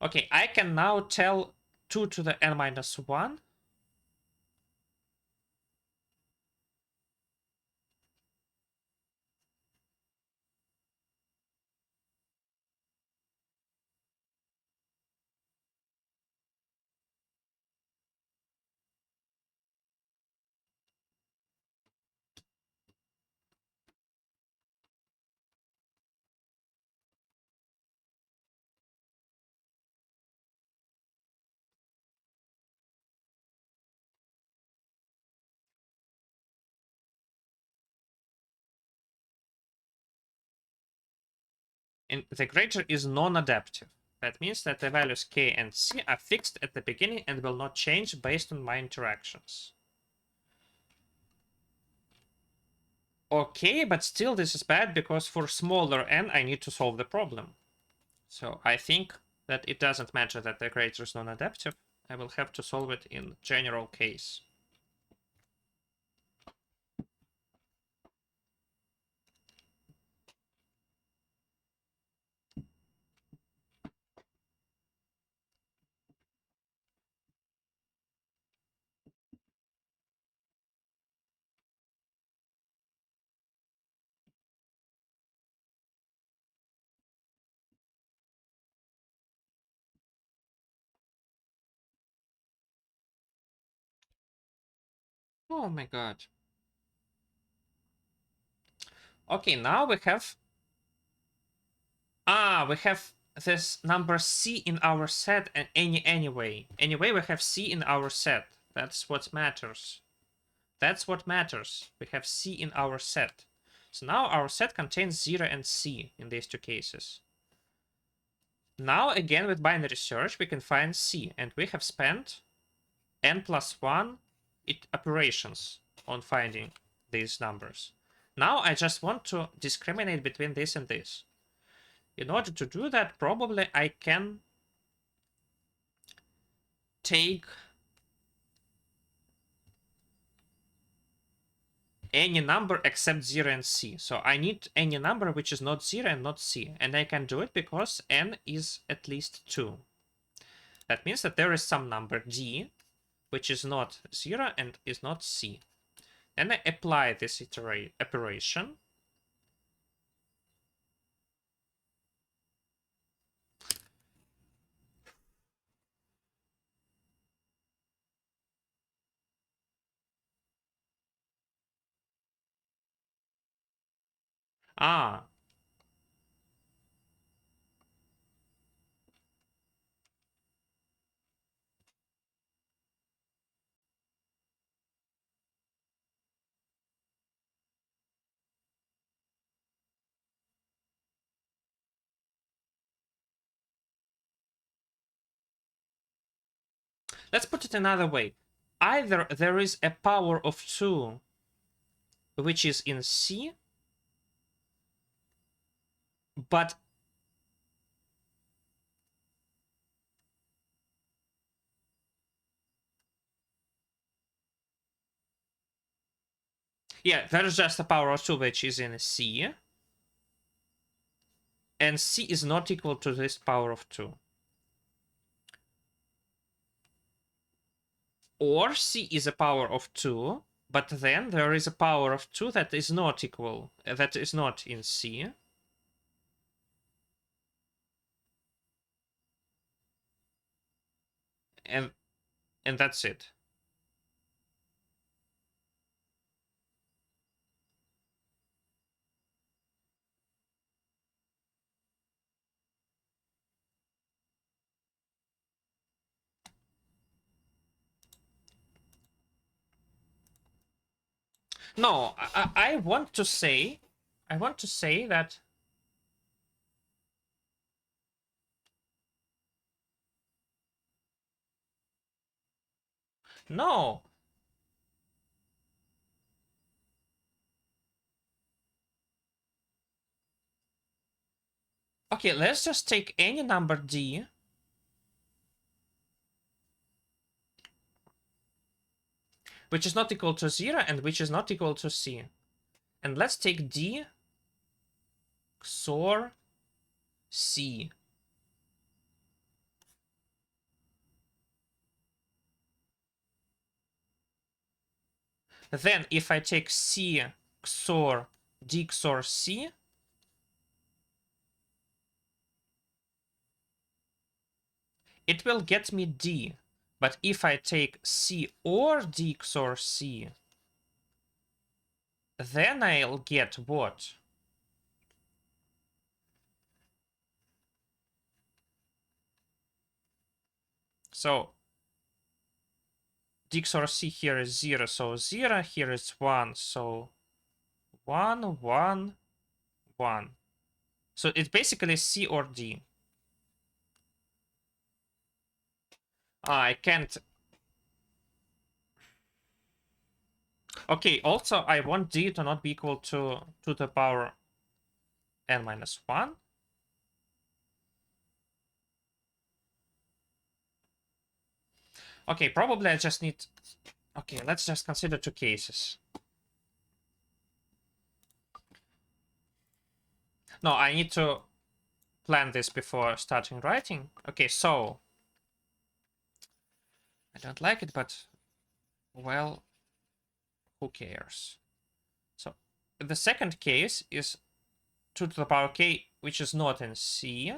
Okay, I can now tell 2 to the n minus 1. And the greater is non-adaptive. That means that the values k and c are fixed at the beginning and will not change based on my interactions. Okay, but still this is bad because for smaller n I need to solve the problem. So I think that it doesn't matter that the greater is non-adaptive. I will have to solve it in general case. Oh my god. Okay, now we have... we have this number c in our set, and anyway. Anyway, we have c in our set. That's what matters. That's what matters. We have c in our set. So now our set contains 0 and c in these two cases. Now again with binary search we can find c, and we have spent n+1 operations on finding these numbers. Now I just want to discriminate between this and this. In order to do that, probably I can take any number except 0 and c. So I need any number which is not 0 and not c. And I can do it because n is at least 2. That means that there is some number d which is not 0 and is not c. And I apply this operation. Ah, let's put it another way. Either there is a power of 2 which is in c, but yeah, there's just a power of 2 which is in c, and c is not equal to this power of 2. Or c is a power of 2, but then there is a power of 2 that is not equal, that is not in c. And that's it. No, I want to say that no. Okay, let's just take any number d which is not equal to 0 and which is not equal to c. And let's take d XOR c. Then if I take c XOR d XOR c, it will get me d. But if I take c or d XOR c, then I'll get what? So d XOR c here is 0, so 0, here is 1, so 1, 1, 1. So it's basically c or d. I can't. Okay, also I want d to not be equal to the power n minus 1. Okay, probably I just need... Okay, let's just consider two cases. No, I need to plan this before starting writing. Okay, so... I don't like it, but... Well, who cares? So, the second case is 2 to the power k, which is not in C.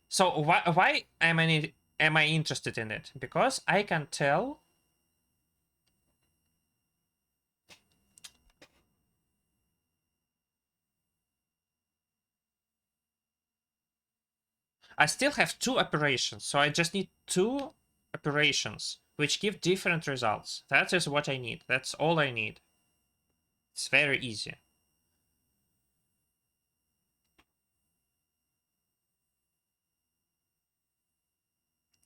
So why am I interested in it? Because I can tell I still have two operations, so I just need two operations which give different results. That is what I need. That's all I need. It's very easy.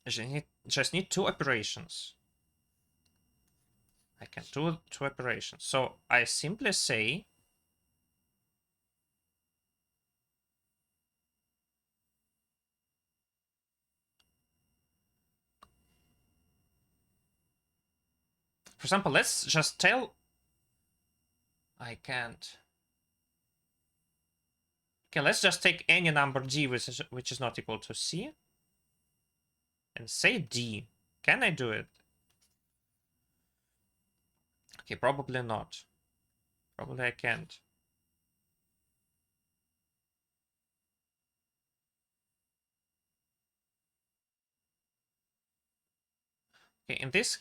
I just need two operations. I can do two operations. So I simply say For example, let's just tell... I can't. Okay, let's just take any number d which is not equal to c and say d. Can I do it? Okay, probably not. Probably I can't. Okay, in this...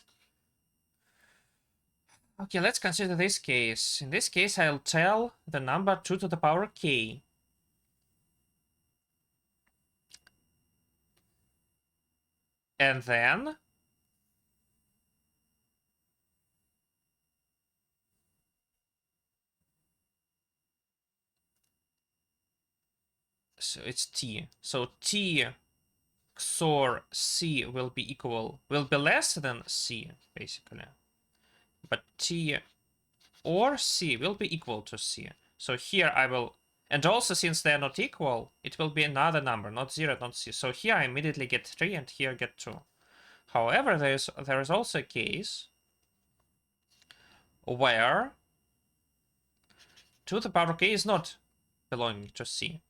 Okay, let's consider this case. In this case, I'll tell the number 2 to the power k. And then... So it's t. So t XOR c will be less than c, basically. But t or c will be equal to c. So here I will... And also, since they're not equal, it will be another number, not 0, not c. So here I immediately get 3 and here get 2. However, there is also a case where 2 to the power k is not belonging to c.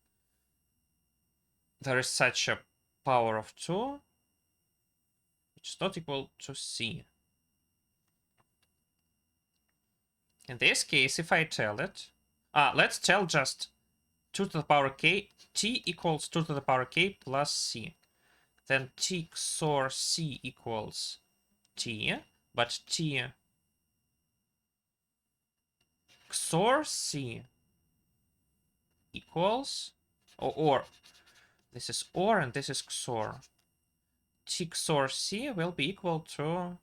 There is such a power of 2 which is not equal to c. In this case, if I tell it... let's tell just 2 to the power k, t equals 2 to the power k plus c. Then t XOR c equals t, but t XOR c equals... or this is OR and this is XOR. T XOR c will be equal to...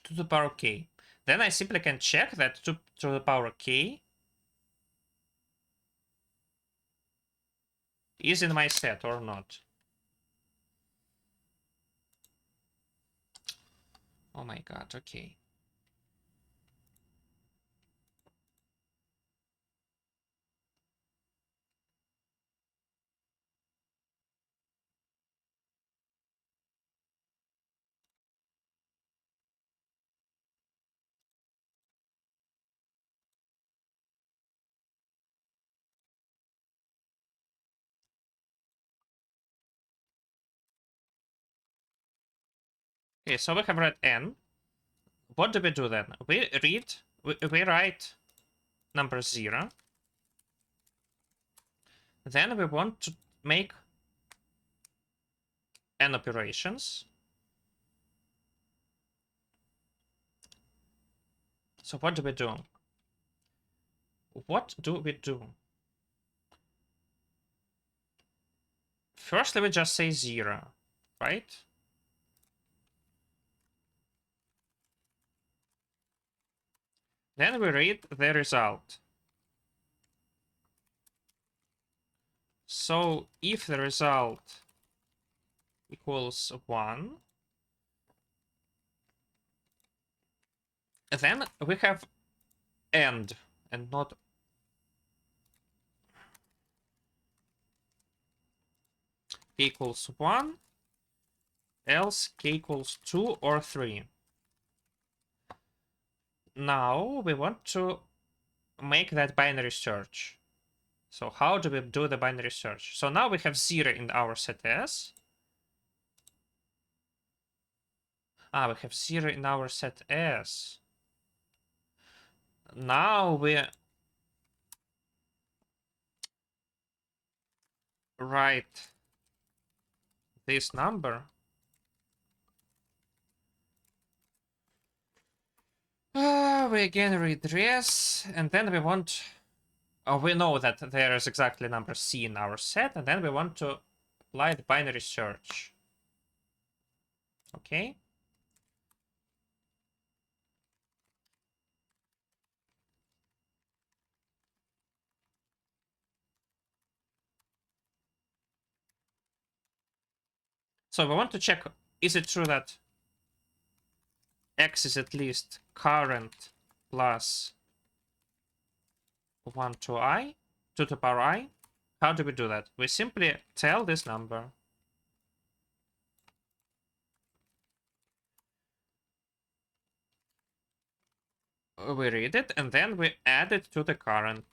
to the power k. Then I simply can check that 2 to the power k is in my set or not. Oh my god, okay. Okay, so we have read n. What do we do then? We write number 0. Then we want to make n operations. So what do we do? What do we do? Firstly, we just say 0, right? Then we read the result. So if the result equals 1, then we have AND and not... k equals 1, else k equals 2 or 3. Now we want to make that binary search. So how do we do the binary search? So now we have 0 in our set S. We have 0 in our set S. Now we write this number. We again redress, and then we want... we know that there is exactly number C in our set, and then we want to apply the binary search. Okay? So we want to check, is it true that X is at least current plus 1 to I, 2 to the power I. How do we do that? We simply tell this number. We read it, and then we add it to the current.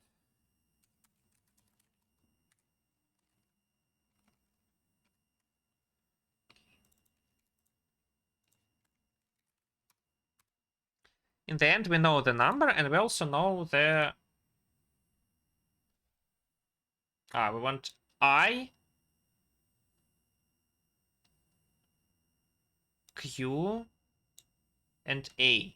In the end, we know the number, and we also know the... we want I, Q, and A.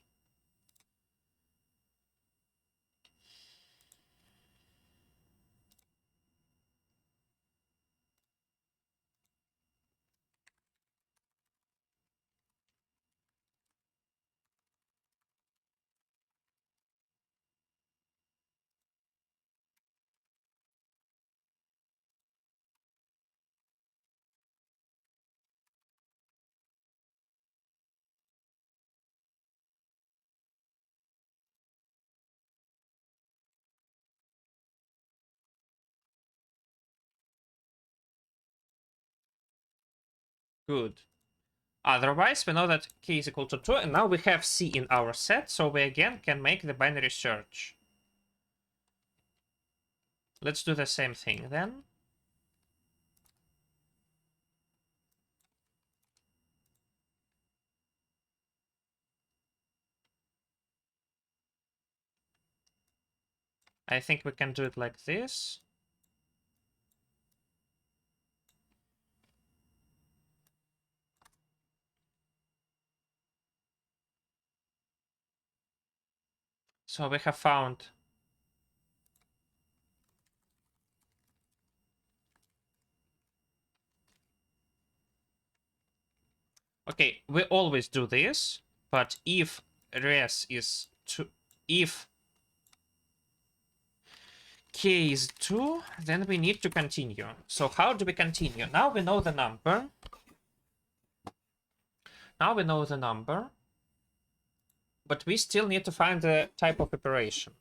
Good. Otherwise, we know that k is equal to 2, and now we have C in our set, so we again can make the binary search. Let's do the same thing then. I think we can do it like this. So we have found... Okay, we always do this, but if res is 2, if k is 2, then we need to continue. So how do we continue? Now we know the number. Now we know the number, but we still need to find the type of operation.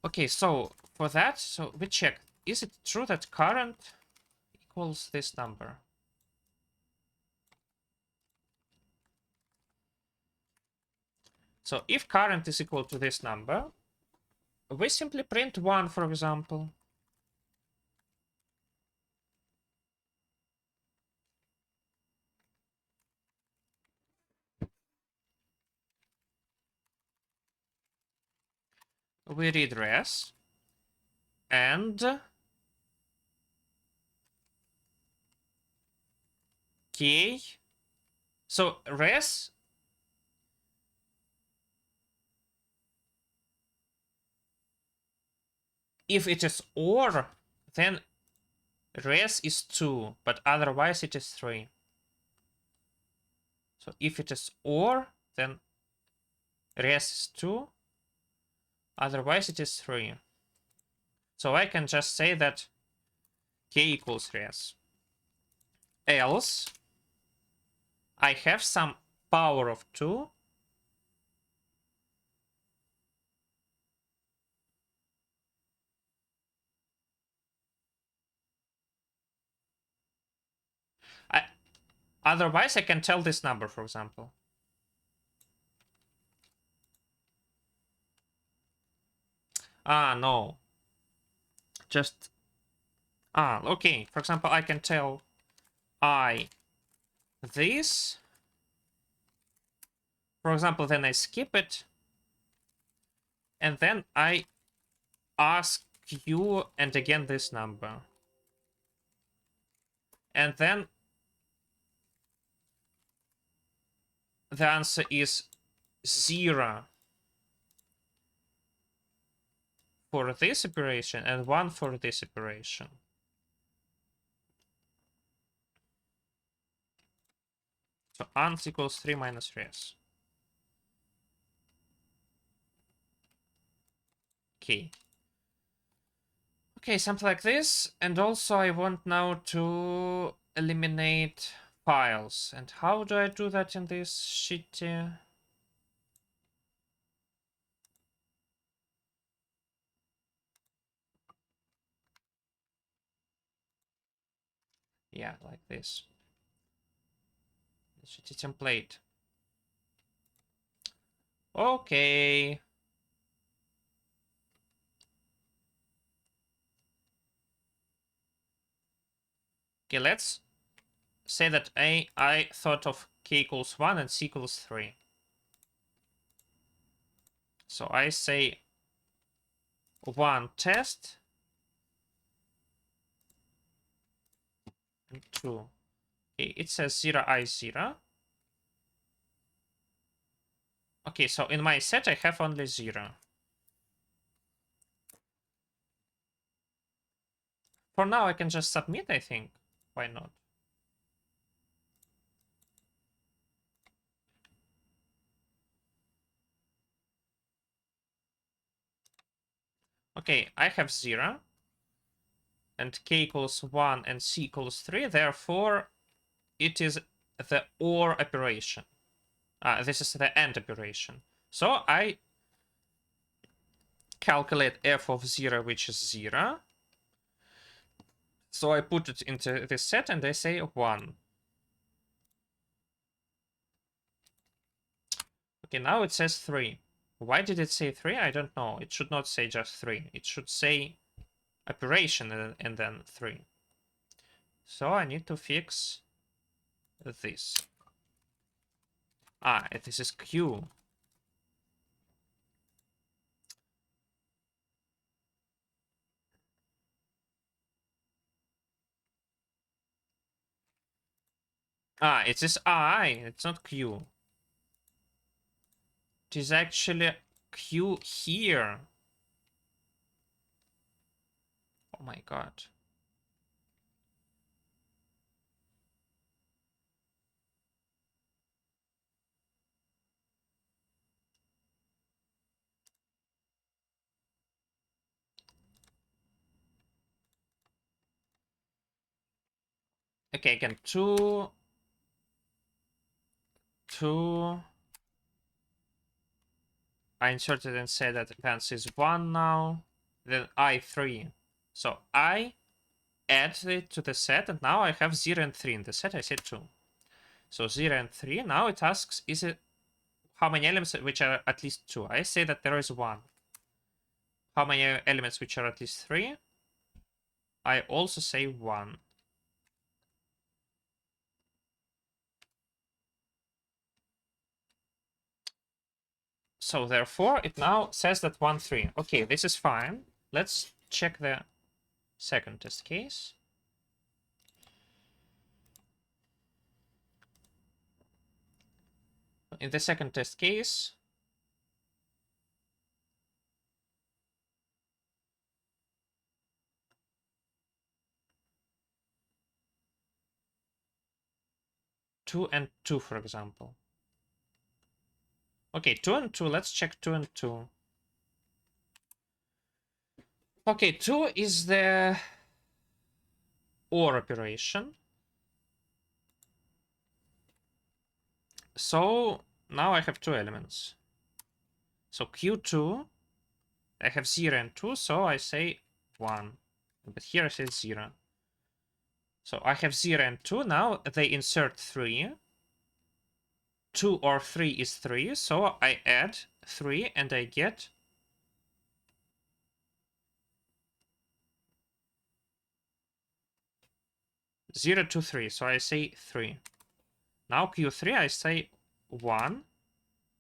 Okay, so for that, so we check. Is it true that current equals this number? So if current is equal to this number, we simply print 1, for example. We read res, and k. So res, if it is OR, then res is 2, but otherwise it is 3. So if it is OR, then res is 2, otherwise it is 3. So I can just say that k equals res. Else, I have some power of 2. Otherwise, I can tell this number, for example. No. Just... okay. For example, I can tell I this. For example, then I skip it. And then I ask you, and again this number. And then the answer is 0 for this operation and 1 for this operation. So ans equals 3 minus res. Okay. Okay, something like this. And also I want now to eliminate files. And how do I do that in this shitty... Yeah, like this. Shitty template. Okay. Okay, let's say that I thought of k equals 1 and c equals 3. So I say 1 test and 2. Okay, it says 0 I 0. Okay, so in my set I have only 0. For now I can just submit, I think. Why not? Okay, I have 0. And k equals 1 and c equals 3. Therefore, it is the OR operation. This is the AND operation. So I calculate f of 0, which is 0. So I put it into this set and I say 1. Okay, now it says 3. Why did it say 3? I don't know. It should not say just 3. It should say operation and then 3. So I need to fix this. This is Q. It is I. It's not Q. It is actually Q here. Oh my god. Okay, again, 2. I inserted and said that advance is 1 now. Then I 3. So I add it to the set, and now I have 0 and 3 in the set. I said 2. So 0 and 3. Now it asks, is it how many elements which are at least 2? I say that there is 1. How many elements which are at least 3? I also say 1. So therefore, it now says that 1, 3. Okay, this is fine. Let's check the second test case. In the second test case, two and 2, for example. Okay, 2 and 2. Let's check 2 and 2. Okay, 2 is the OR operation. So now I have 2 elements. So Q2, I have 0 and 2, so I say 1. But here I say 0. So I have 0 and 2. Now they insert 3. 2 or 3 is 3, so I add 3 and I get 0 to 3, so I say 3. Now Q3 I say 1,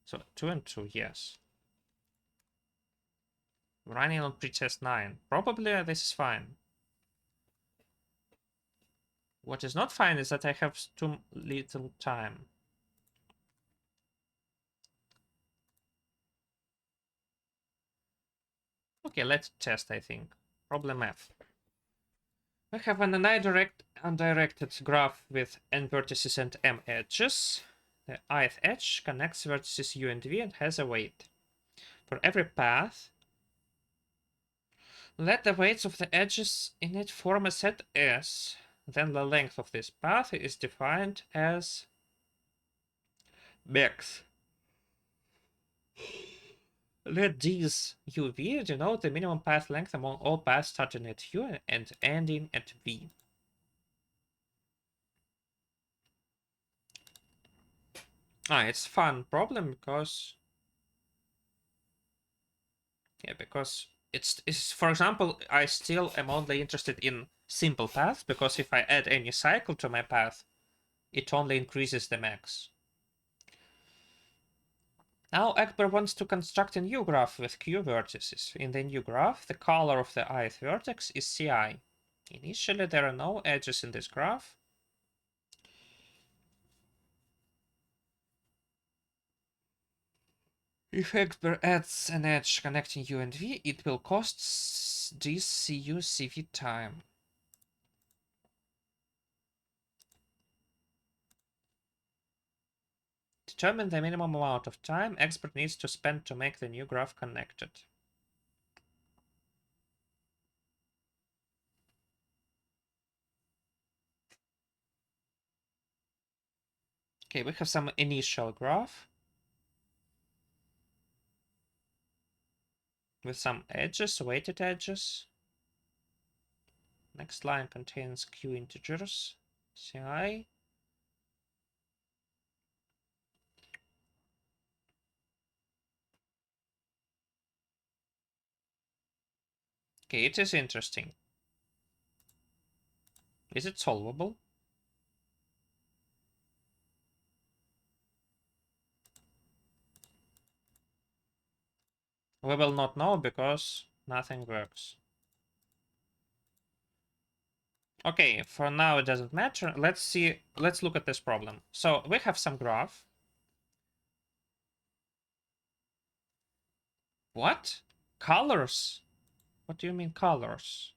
so 2 and 2, yes. Running on pretest 9. Probably this is fine. What is not fine is that I have too little time. Okay, let's test, I think. Problem F. We have an undirected graph with n vertices and m edges. The ith edge connects vertices u and v and has a weight. For every path, let the weights of the edges in it form a set S. Then the length of this path is defined as max. Let these uv denote the minimum path length among all paths starting at u and ending at v. It's fun problem because because it's for example, I still am only interested in simple paths because if I add any cycle to my path, it only increases the max. Now Ekber wants to construct a new graph with q vertices. In the new graph, the color of the ith vertex is ci. Initially, there are no edges in this graph. If Ekber adds an edge connecting u and v, it will cost this cu cv time. Determine the minimum amount of time expert needs to spend to make the new graph connected. Okay, we have some initial graph with some edges, weighted edges. Next line contains q integers, ci. Okay, it is interesting. Is it solvable? We will not know because nothing works. Okay, for now it doesn't matter. Let's see. Let's look at this problem. So we have some graph. What? Colors? What do you mean colors?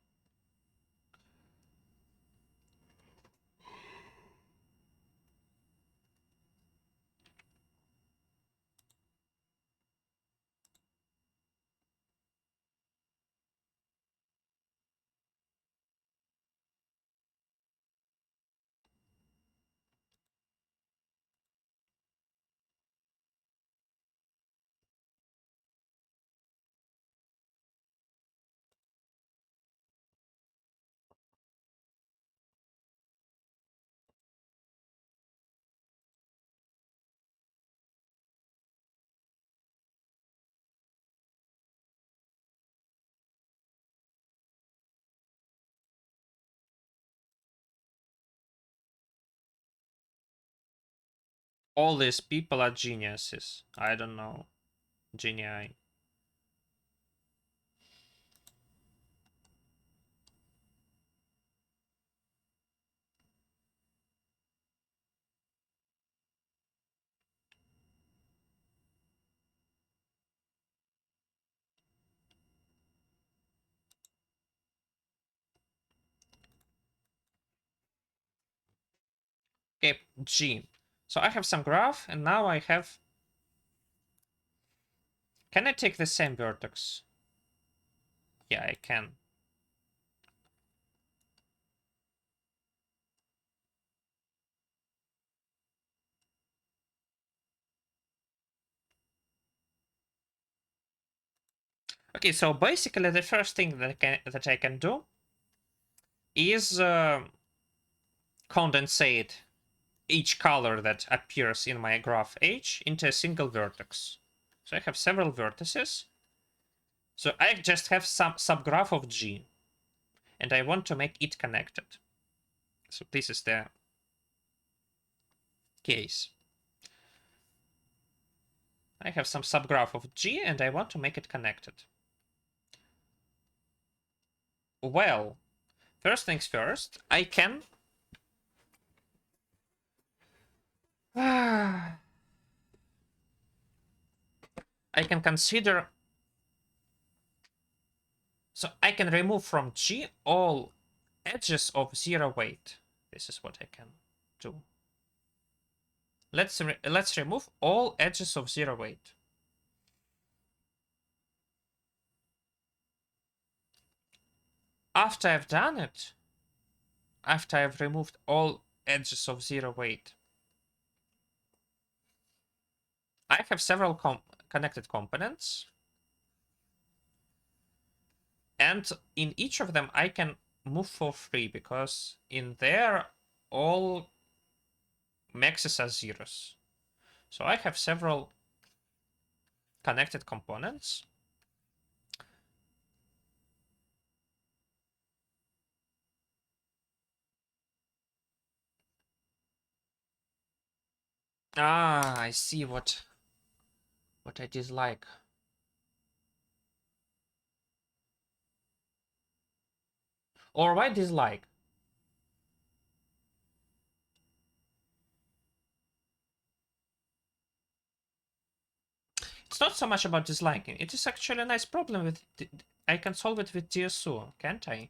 All these people are geniuses. I don't know. Genii. Okay, G. So I have some graph, and now I have... Can I take the same vertex? Yeah, I can. Okay, so basically the first thing that I can do is condensate each color that appears in my graph H into a single vertex. So I have several vertices. So I just have some subgraph of G, and I want to make it connected. So this is the case. I have some subgraph of G, and I want to make it connected. Well, first things first, I can... I can consider... So I can remove from G all edges of zero weight. This is what I can do. Let's remove all edges of zero weight. After I've done it, after I've removed all edges of zero weight, I have several connected components, and in each of them I can move for free because in there all maxes are zeros. So I have several connected components. Ah, I see what I dislike. Or why dislike? It's not so much about disliking. It is actually a nice problem with... I can solve it with DSU, can't I?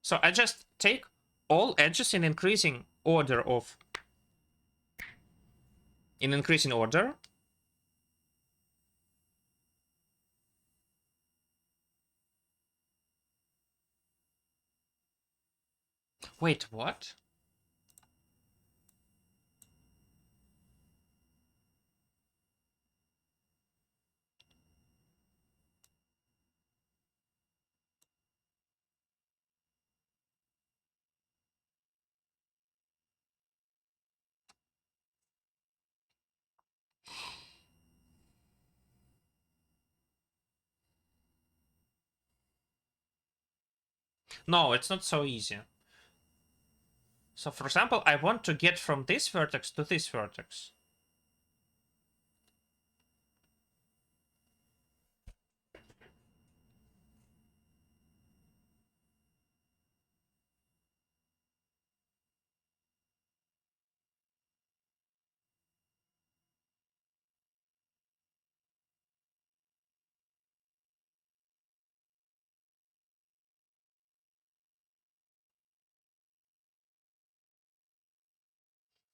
So I just take all edges in increasing order of... In increasing order. Wait, what? No, it's not so easy. So for example, I want to get from this vertex to this vertex.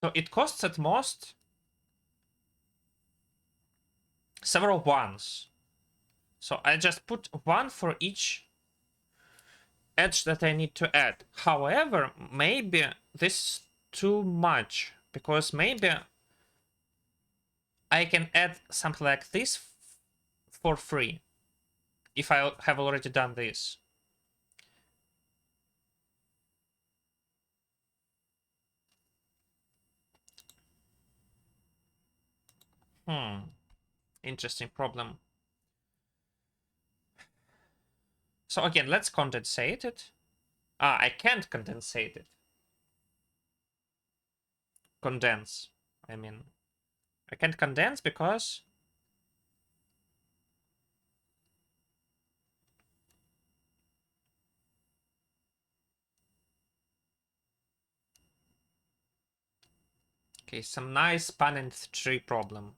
So it costs at most several ones. So I just put one for each edge that I need to add. However, maybe this is too much, because maybe I can add something like this for free if I have already done this. Interesting problem. So again, let's condensate it. Ah, I can't condensate it. Condense. I mean, I can't condense because... Okay, some nice spanning tree problem.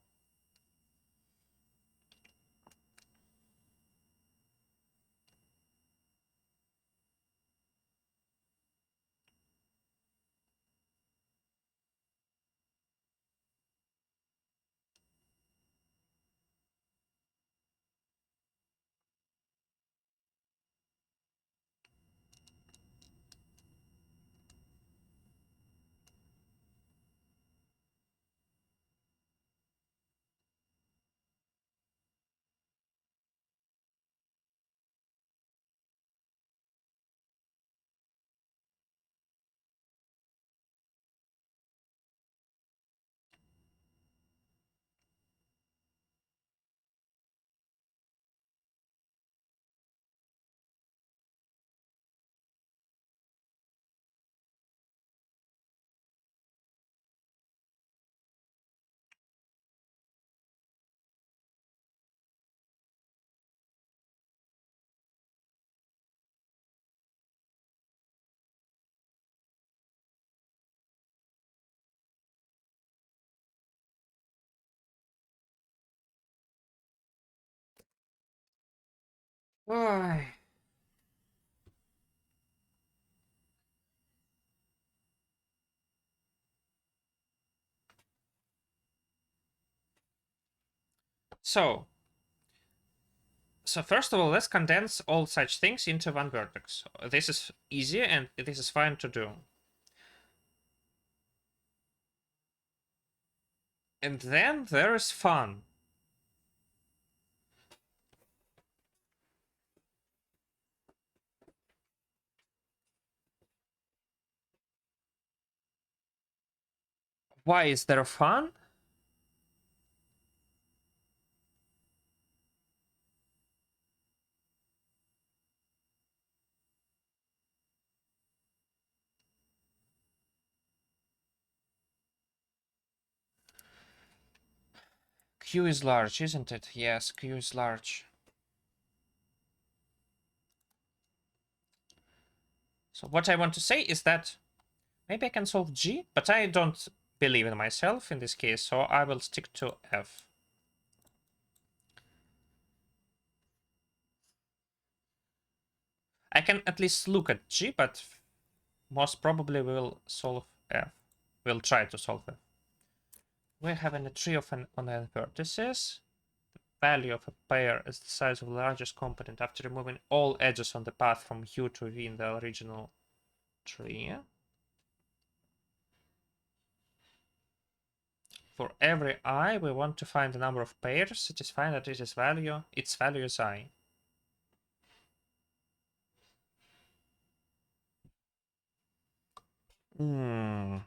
Ay. So first of all, let's condense all such things into one vertex. This is easy and this is fine to do. And then there is fun. Why is there fun? Q is large, isn't it? Yes, Q is large. So what I want to say is that maybe I can solve G, but I don't believe in myself in this case, so I will stick to F. I can at least look at G, but most probably we will solve F. We'll try to solve F. We're having a tree of on the vertices. Value of a pair is the size of the largest component after removing all edges on the path from U to V in the original tree. For every I, we want to find the number of pairs, satisfying that its value is I. Hmm.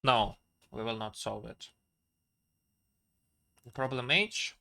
No, we will not solve it. Problem H.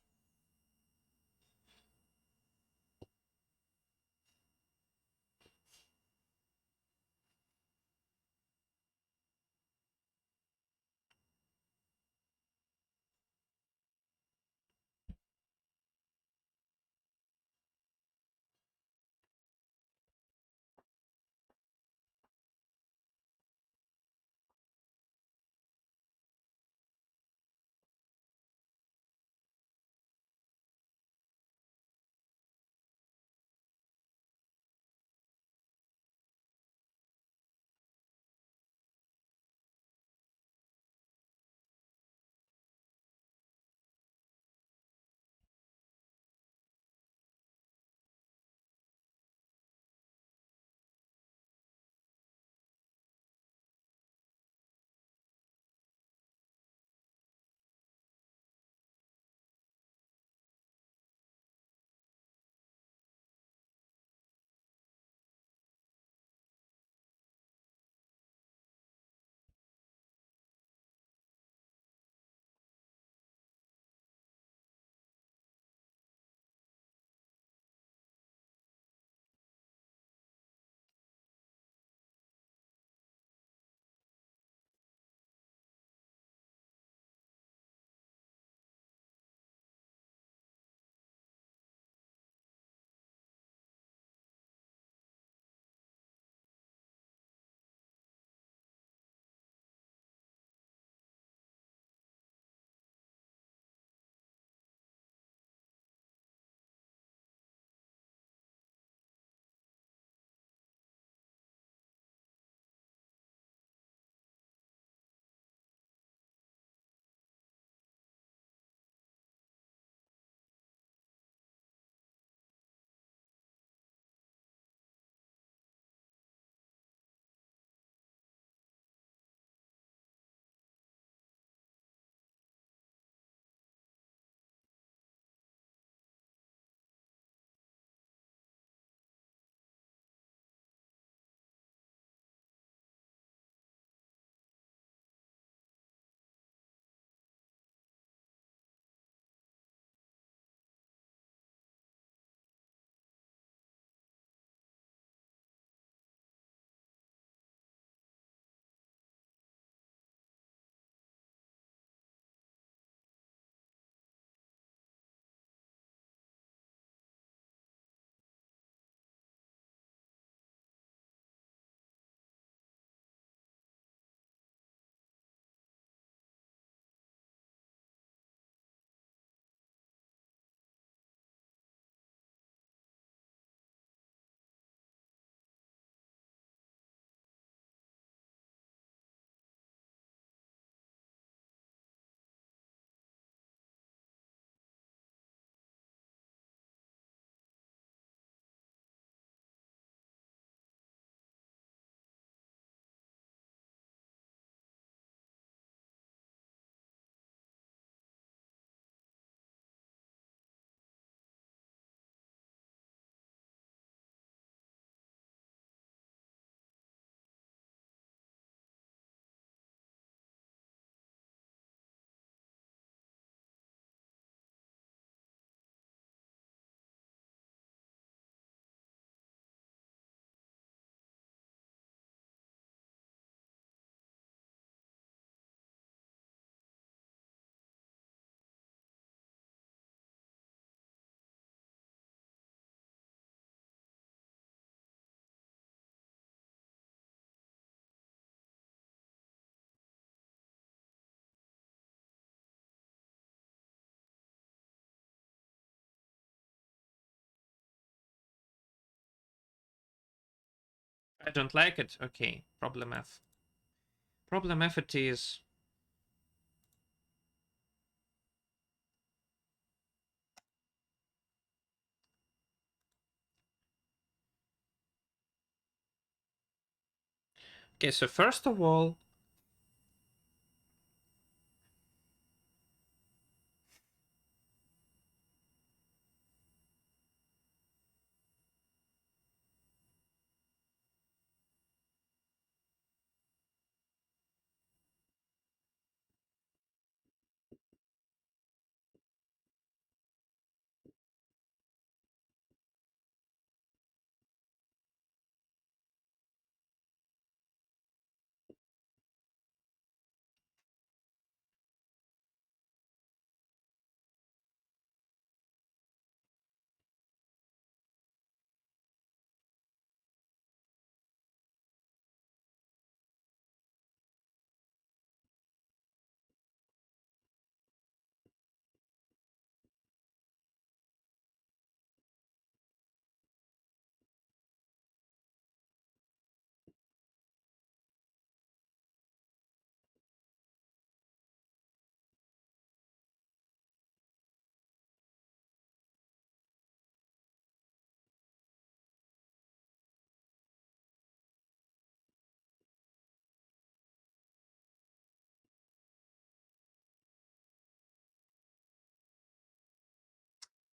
I don't like it. Okay, problem F. Problem F it is. Okay, so first of all,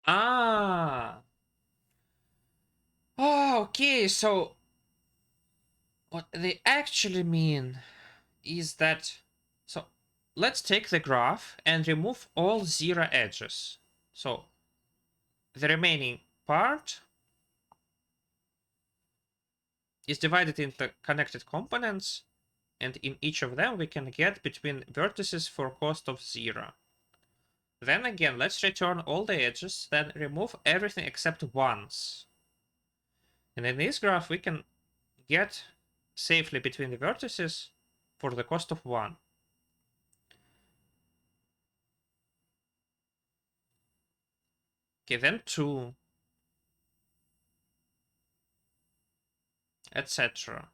ah, oh, okay. So what they actually mean is that, so let's take the graph and remove all zero edges. So the remaining part is divided into connected components, and in each of them we can get between vertices for cost of 0. Then again, let's return all the edges, then remove everything except ones. And in this graph we can get safely between the vertices for the cost of 1. Okay, then 2, etc.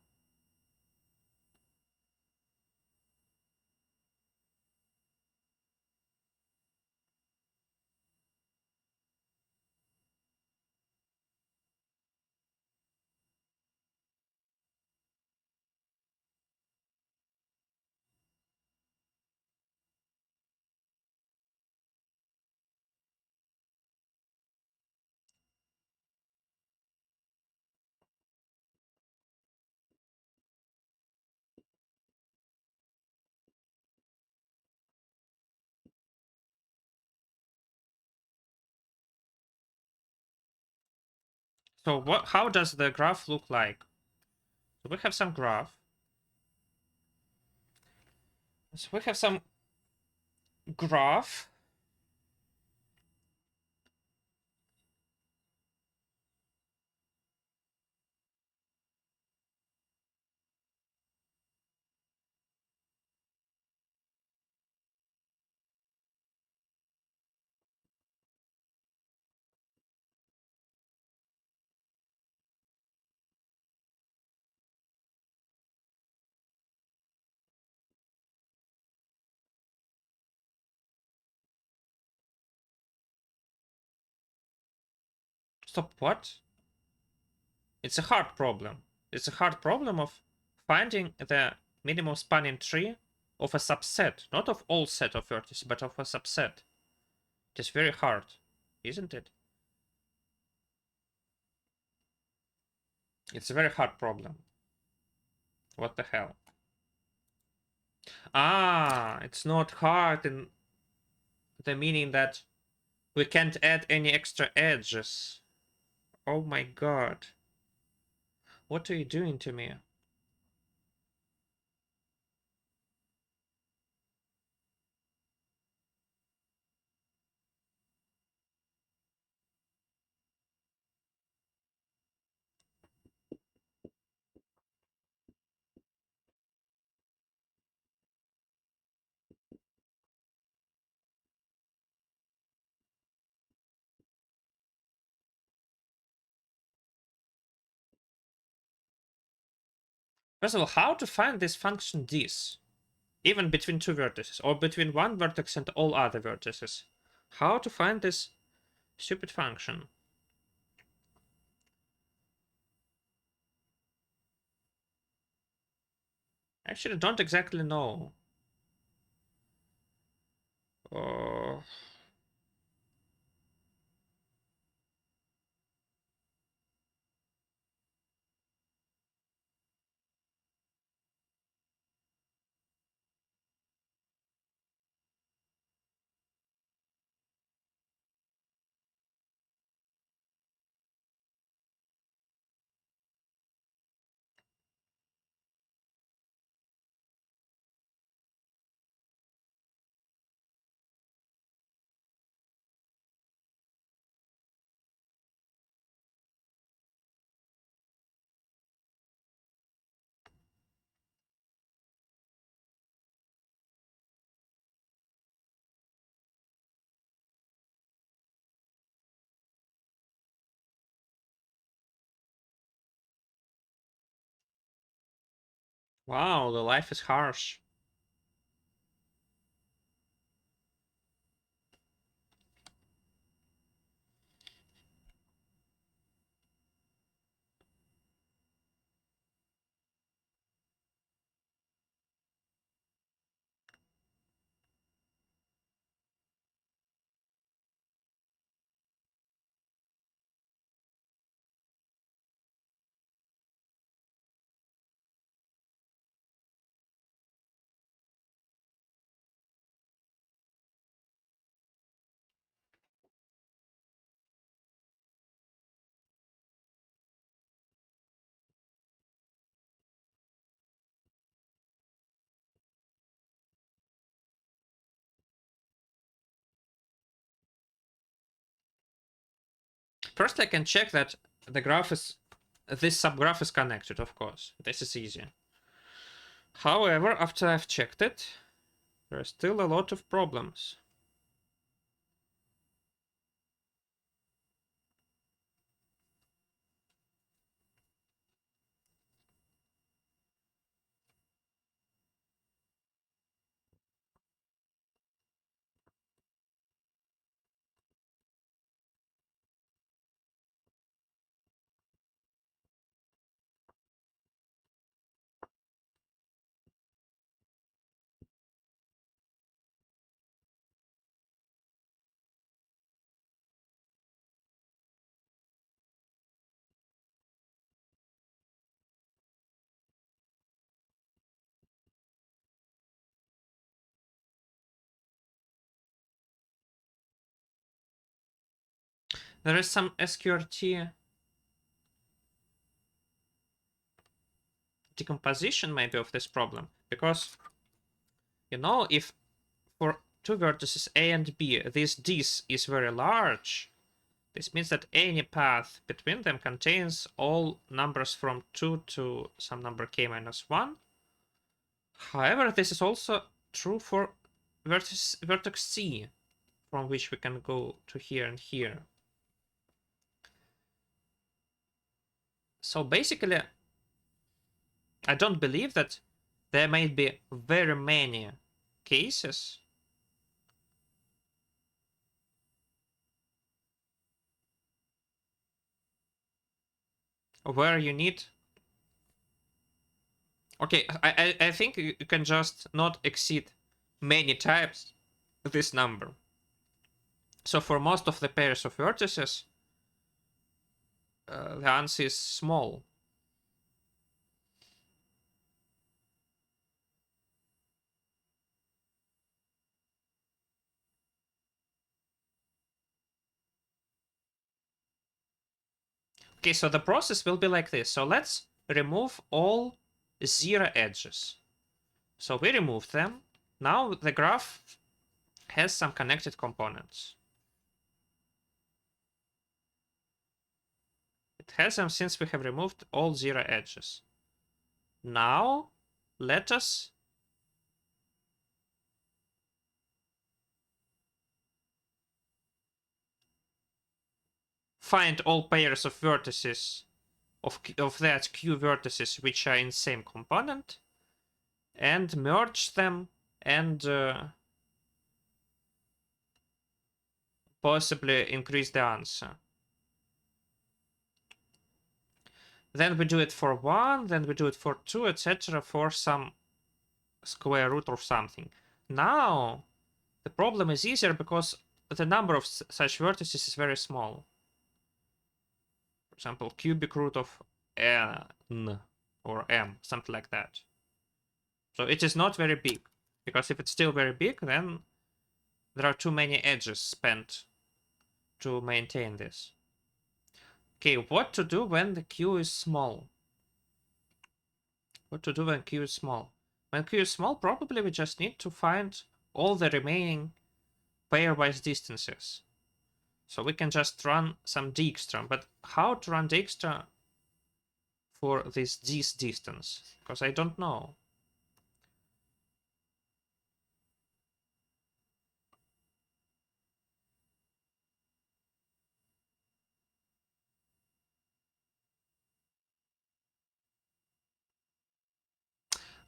So what? How does the graph look like? So we have some graph. So we have some graph. Stop, what? It's a hard problem. It's a hard problem of finding the minimum spanning tree of a subset, not of all set of vertices, but of a subset. It is very hard, isn't it? It's a very hard problem. What the hell? Ah, it's not hard in the meaning that we can't add any extra edges. Oh my god. What are you doing to me? First of all, how to find this function dis? Even between two vertices, or between one vertex and all other vertices. How to find this stupid function? Actually, don't exactly know. Uh, wow, the life is harsh. First, I can check that the graph is, this subgraph is connected, of course. This is easy. However, after I've checked it, there are still a lot of problems. There is some SQRT decomposition maybe of this problem, because you know, if for two vertices A and B this dis is very large, this means that any path between them contains all numbers from 2 to some number k minus 1. However, this is also true for vertex C, from which we can go to here and here. So basically, I don't believe that there may be very many cases where you need. Okay, I think you can just not exceed many times this number. So for most of the pairs of vertices, the answer is small. Okay, so the process will be like this. So let's remove all zero edges. So we remove them. Now the graph has some connected components. It has them since we have removed all zero edges. Now let us find all pairs of vertices of that q vertices which are in same component and merge them and possibly increase the answer. Then we do it for 1, then we do it for 2, etc. for some square root or something. Now, the problem is easier because the number of such vertices is very small. For example, cubic root of n or m, something like that. So it is not very big, because if it's still very big, then there are too many edges spent to maintain this. Okay, what to do when the q is small? What to do when q is small? When q is small, probably we just need to find all the remaining pairwise distances. So we can just run some Dijkstra. But how to run Dijkstra for this distance? Because I don't know.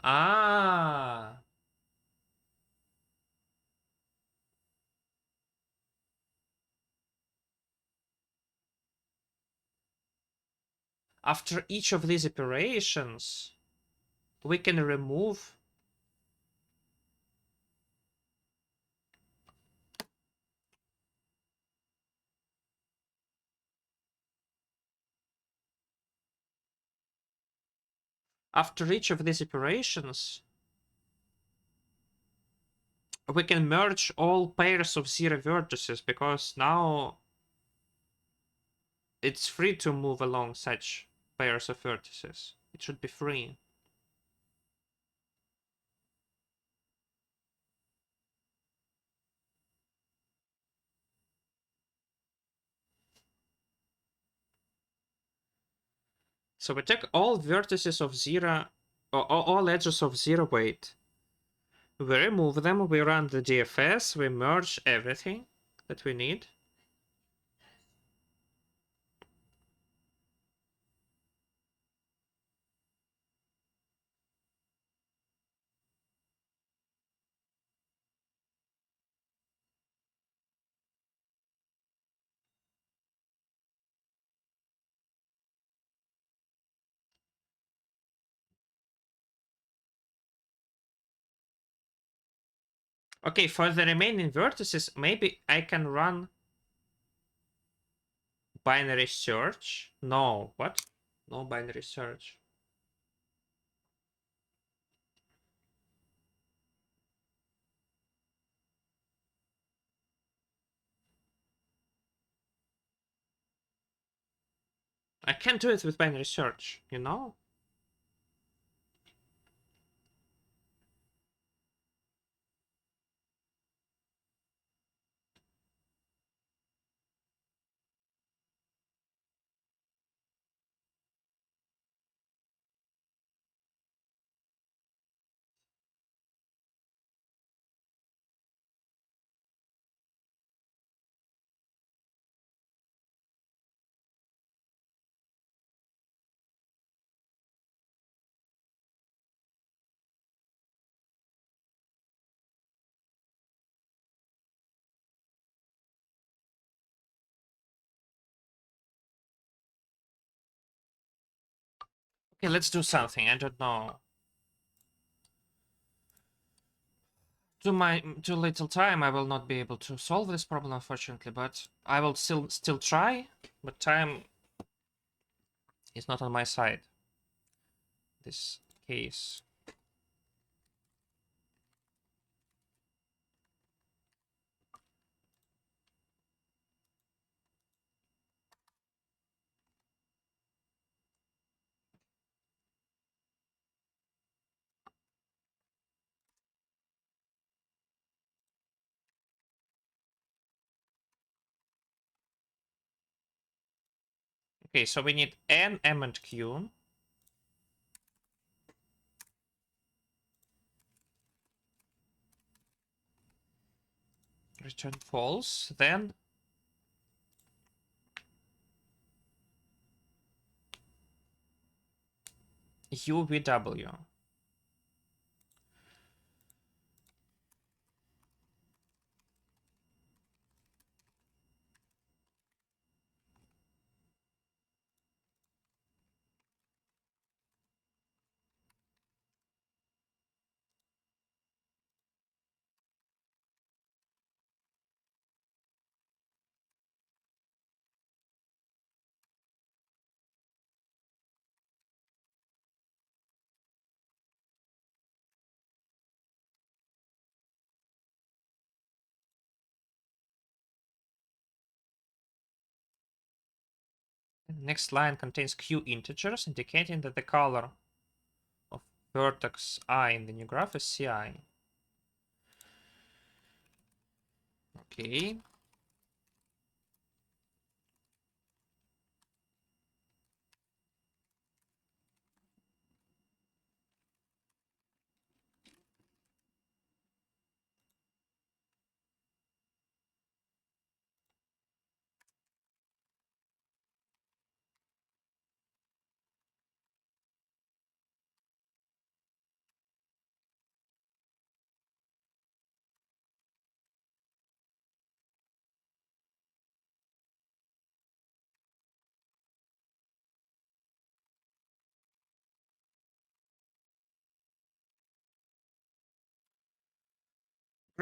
Ah. After each of these operations, we can remove after each of these operations, we can merge all pairs of zero vertices, because now it's free to move along such pairs of vertices. It should be free. So we take all vertices of zero, or all edges of zero weight. We remove them, we run the DFS, we merge everything that we need. Okay, for the remaining vertices, maybe I can run binary search. No, what? No binary search. I can't do it with binary search, you know? Okay, let's do something. I don't know. Too little time, I will not be able to solve this problem, unfortunately, but I will still try, but time is not on my side. This case. Okay, so we need N, M, and Q. Return false. Then UVW. Next line contains q integers, indicating that the color of vertex I in the new graph is Ci. Okay.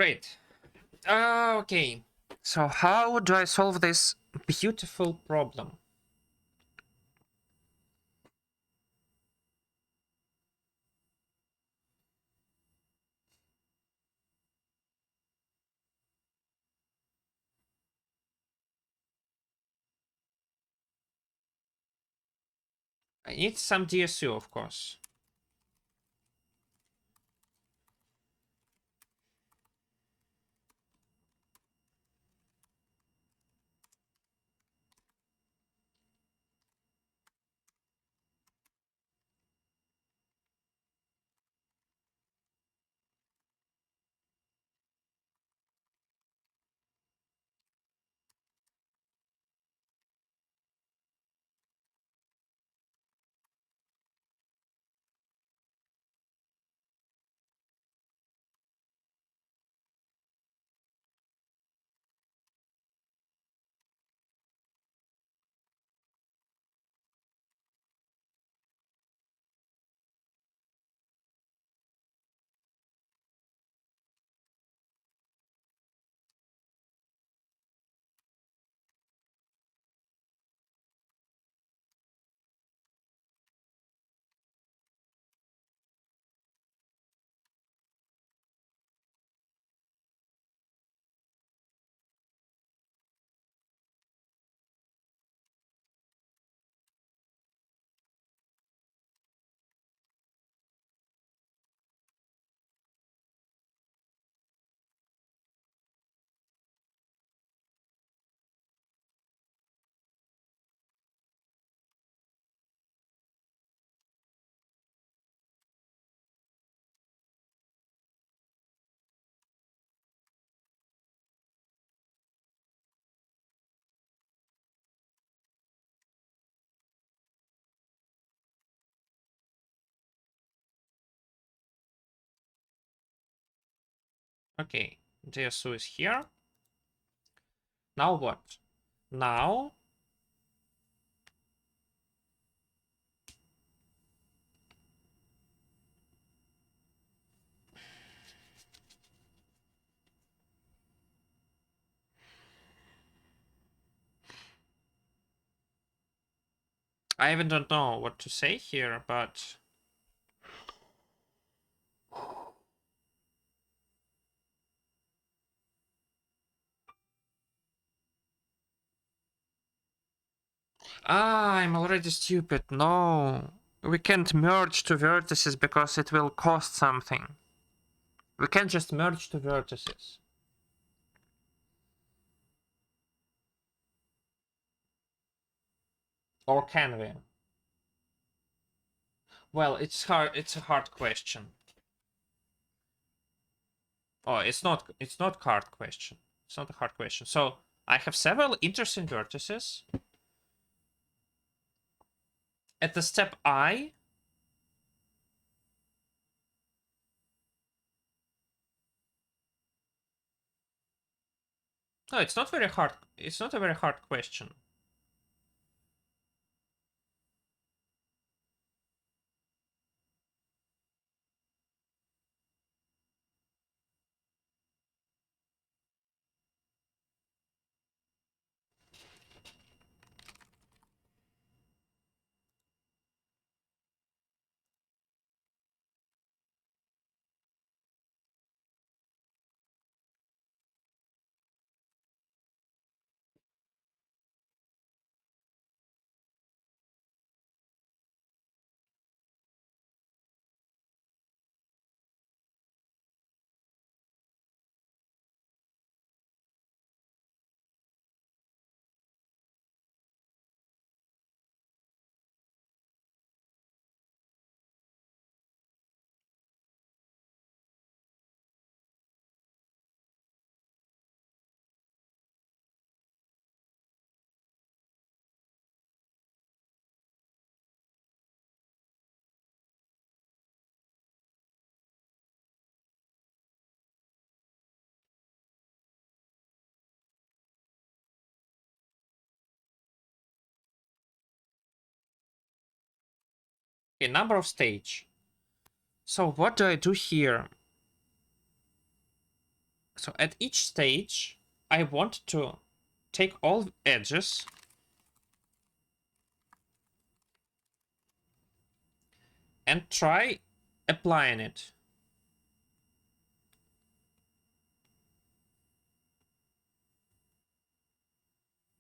Great. Okay. So how do I solve this beautiful problem? I need some DSU, of course. Okay, DSU is here. Now what? Now I even don't know what to say here, but I'm already stupid. No. We can't merge two vertices because it will cost something. We can't just merge two vertices. Or can we? Well, it's hard. It's a hard question. Oh, it's not hard question. It's not a hard question. So I have several interesting vertices. At the step I, No, it's not very hard. It's not a very hard question. Okay, number of stage. So what do I do here? So at each stage, I want to take all edges and try applying it.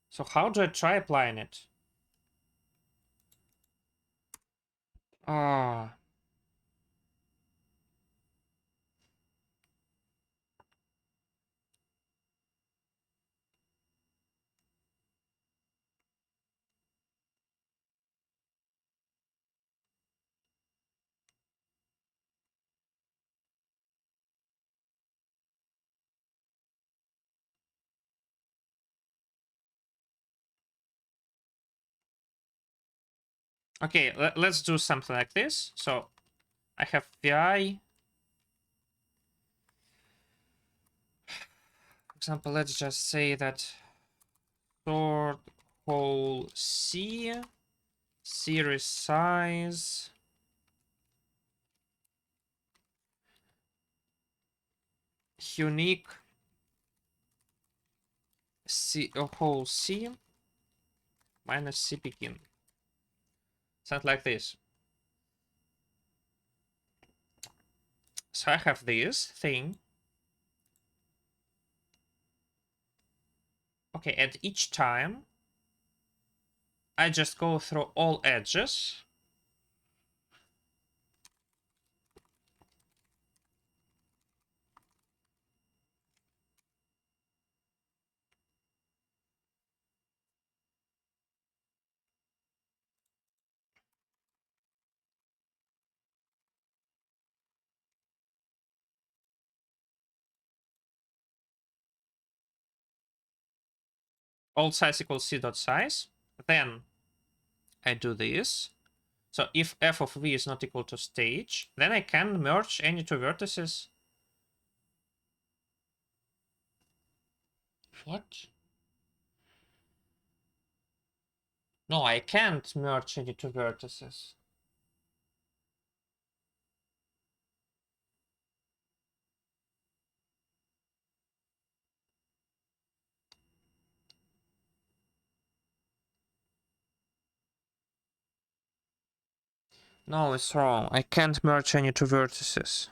So how do I try applying it? Ah, okay, let's do something like this. So I have vi. For example, let's just say that sort whole C, series size, unique C, whole C minus C begin. Something like this. So I have this thing. Okay, at each time, I just go through all edges. All size equals C dot size. Then I do this. So if f of v is not equal to stage, then I can merge any two vertices. What? No, I can't merge any two vertices. No, it's wrong. I can't merge any two vertices.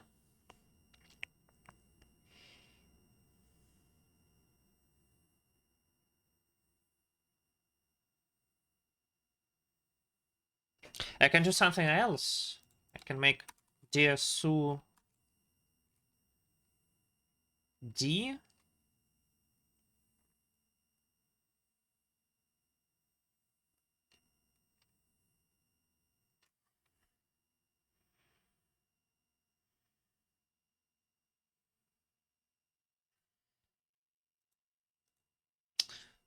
I can do something else. I can make DSU D.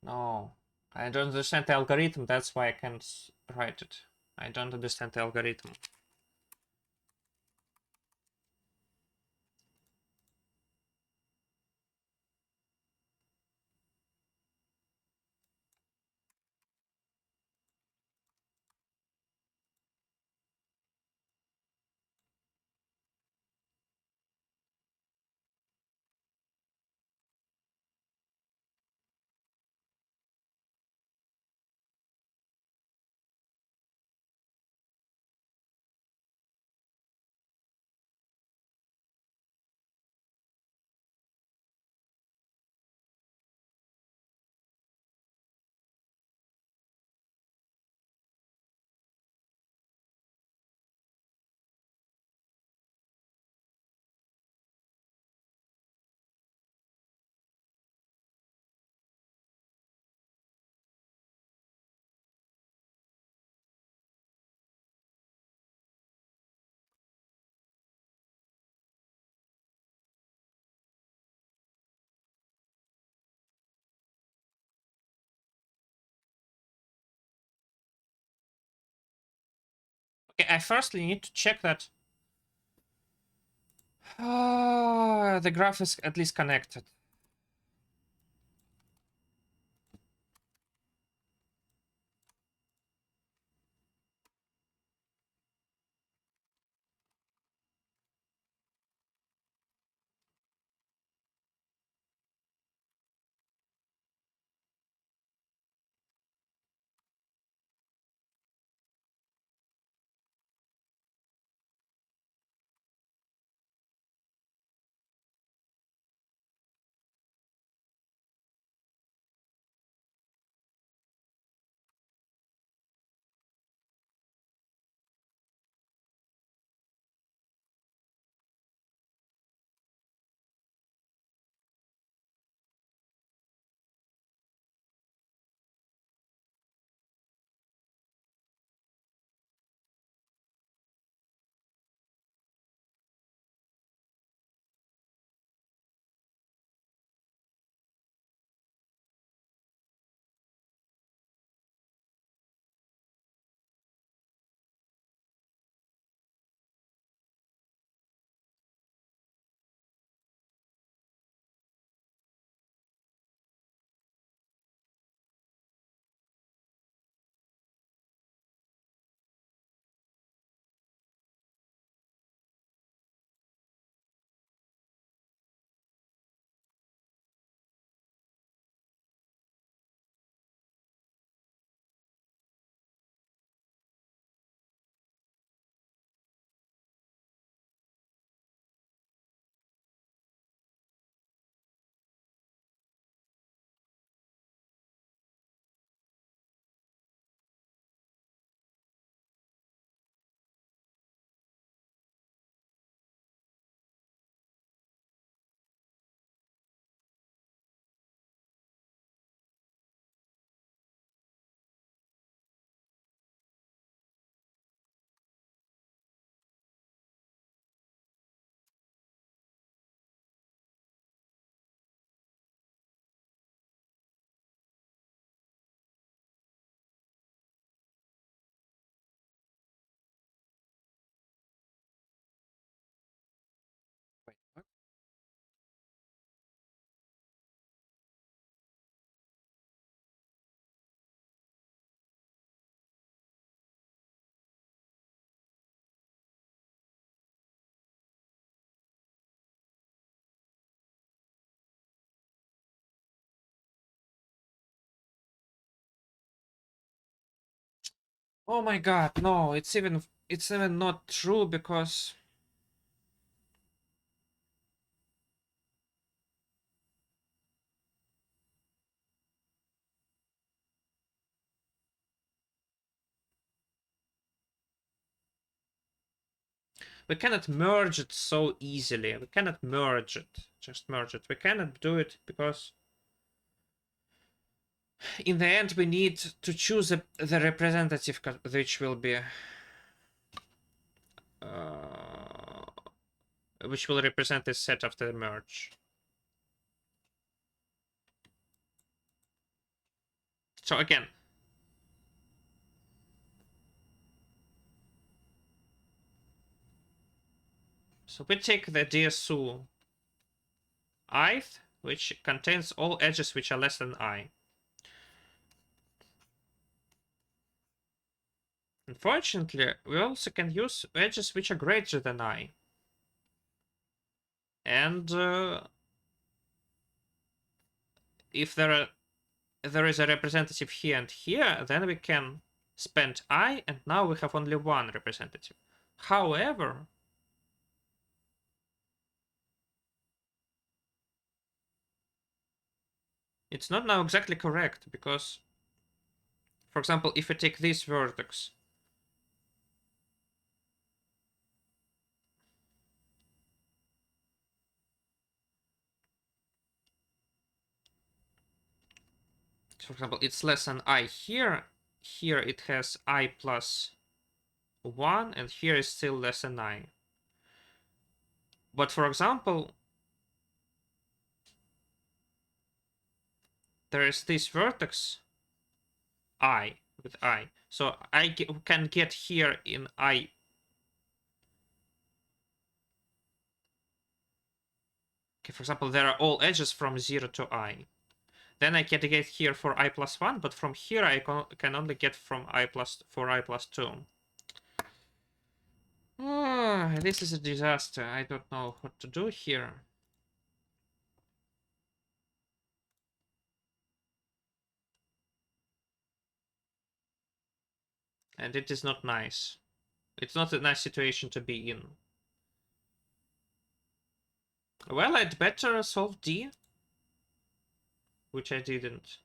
No, I don't understand the algorithm. That's why I can't write it. I don't understand the algorithm. Okay, I firstly need to check that the graph is at least connected. Wait, what? Oh my god, no, it's even not true because we cannot merge it so easily. We cannot merge it. Just merge it. We cannot do it because in the end we need to choose the representative which will be uh, which will represent this set after the merge. So again, so we take the DSU ith, which contains all edges which are less than I. Unfortunately, we also can use edges which are greater than I. And if there is a representative here and here, then we can spend I, and now we have only one representative. However, it's not now exactly correct, because, for example, if we take this vertex, for example, it's less than I here, here it has I plus 1, and here is still less than I. But for example, there is this vertex I, with I. So I can get here in I. Okay, for example, there are all edges from 0 to I. Then I can get here for I plus 1, but from here I can only get from I plus for I plus 2. Oh, this is a disaster. I don't know what to do here. And it is not nice. It's not a nice situation to be in. Well, I'd better solve D, which I didn't.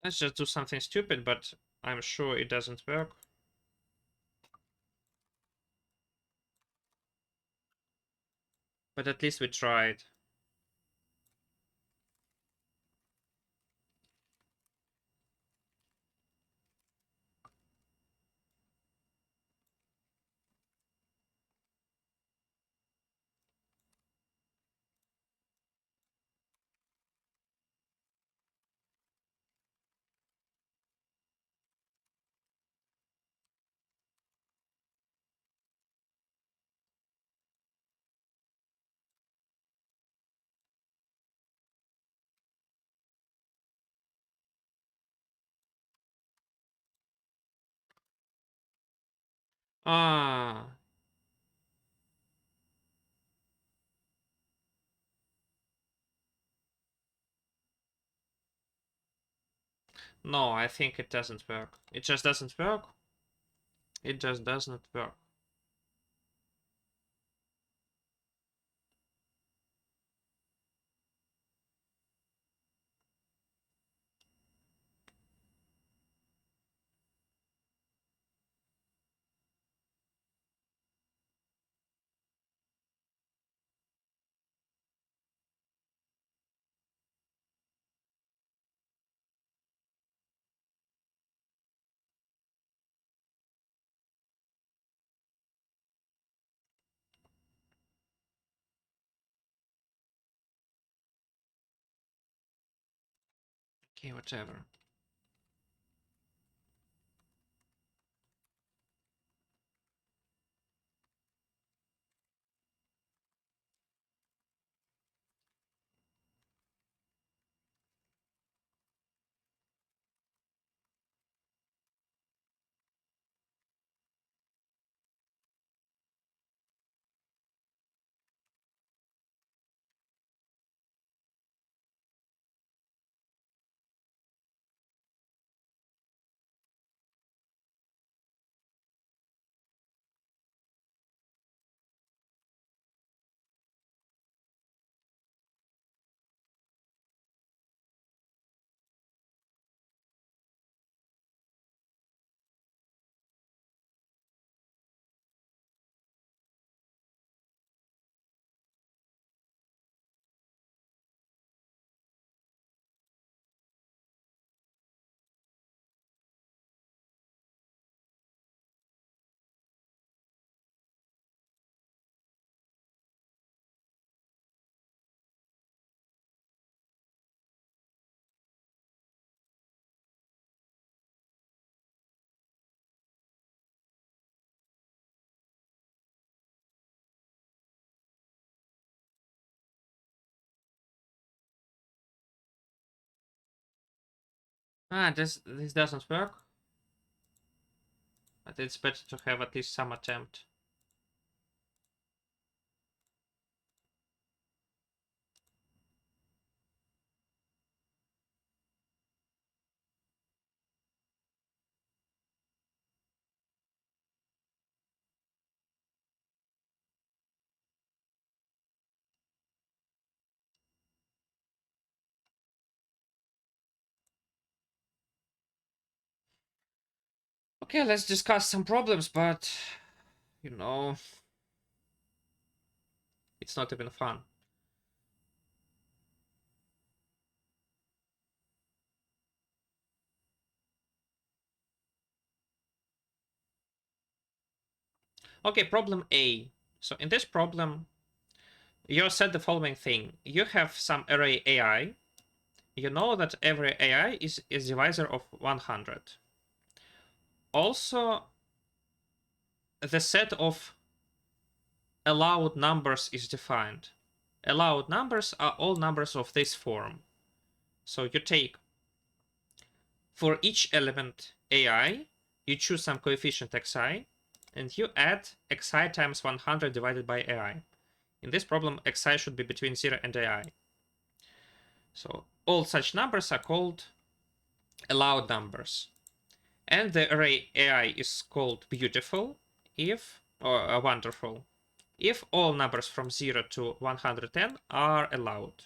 Let's just do something stupid, but I'm sure it doesn't work. But at least we tried. Ah, no, I think it doesn't work. It just doesn't work. It just does not work. Okay, whatever. Ah, this doesn't work. But it's better to have at least some attempt. Okay, let's discuss some problems, but you know, it's not even fun. Okay, problem A. So in this problem, you said the following thing. You have some array AI. You know that every AI is divisor of 100. Also, the set of allowed numbers is defined. Allowed numbers are all numbers of this form. So you take, for each element AI, you choose some coefficient xi, and you add xi times 100 divided by AI. In this problem, xi should be between 0 and AI. So all such numbers are called allowed numbers. And the array AI is called beautiful if, or wonderful, if all numbers from 0 to 110 are allowed.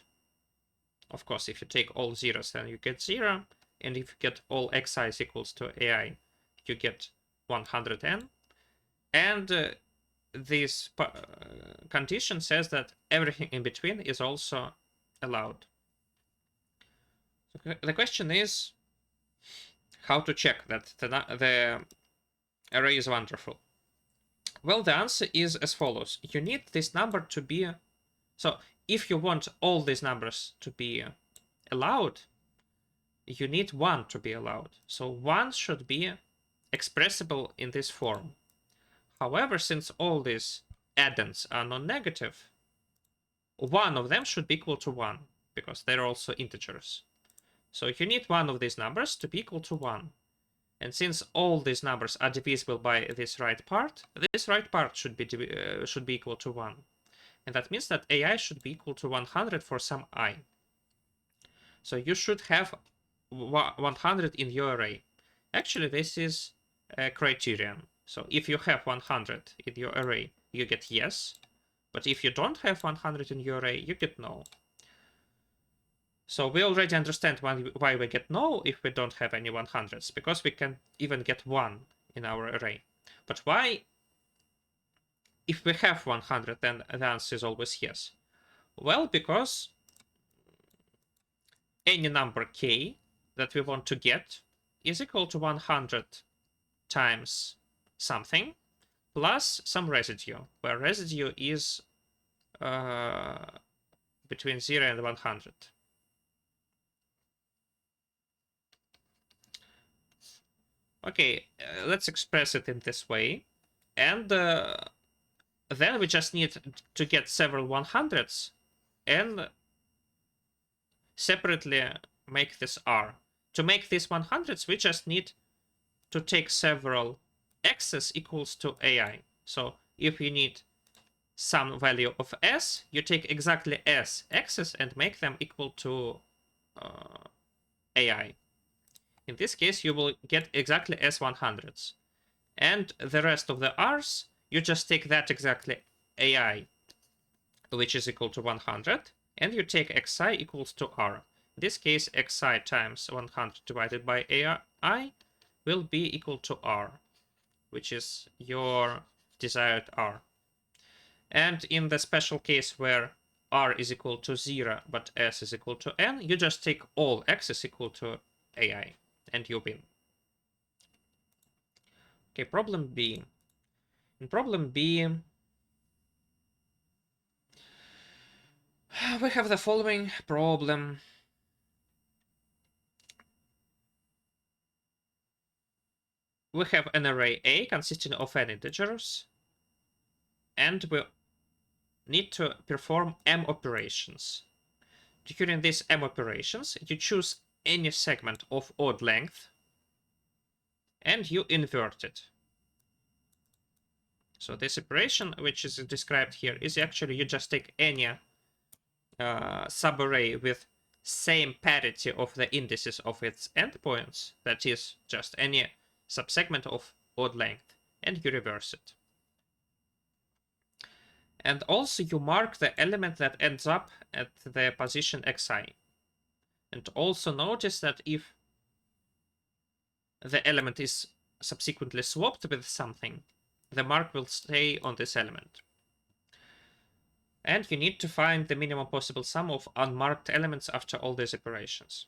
Of course, if you take all zeros, then you get 0. And if you get all xi's equals to AI, you get 110. And this condition says that everything in between is also allowed. So the question is how to check that the array is wonderful. Well, the answer is as follows. You need this number to be... So if you want all these numbers to be allowed, you need 1 to be allowed. So 1 should be expressible in this form. However, since all these addends are non-negative, one of them should be equal to 1, because they're also integers. So you need one of these numbers to be equal to 1. And since all these numbers are divisible by this right part should be equal to 1. And that means that AI should be equal to 100 for some I. So you should have 100 in your array. Actually, this is a criterion. So if you have 100 in your array, you get yes. But if you don't have 100 in your array, you get no. So we already understand why we get no if we don't have any 100s, because we can even get 1 in our array. But why, if we have 100, then the answer is always yes? Well, because any number k that we want to get is equal to 100 times something plus some residue, where residue is between 0 and 100. Okay, let's express it in this way. And then we just need to get several 100s and separately make this R. To make these 100s, we just need to take several x's equals to AI. So if you need some value of s, you take exactly s x's and make them equal to AI. In this case, you will get exactly s 100s. And the rest of the r's, you just take that exactly AI, which is equal to 100, and you take xi equals to r. In this case, xi times 100 divided by AI will be equal to r, which is your desired r. And in the special case where r is equal to 0 but s is equal to n, you just take all x is equal to AI, and you win. Okay, problem B. In problem B, we have the following problem. We have an array A consisting of n integers, and we need to perform m operations. During these m operations, you choose any segment of odd length, and you invert it. So this operation, which is described here, is actually you just take any subarray with same parity of the indices of its endpoints, that is, just any subsegment of odd length, and you reverse it. And also you mark the element that ends up at the position xi. And also notice that if the element is subsequently swapped with something, the mark will stay on this element. And you need to find the minimum possible sum of unmarked elements after all these operations.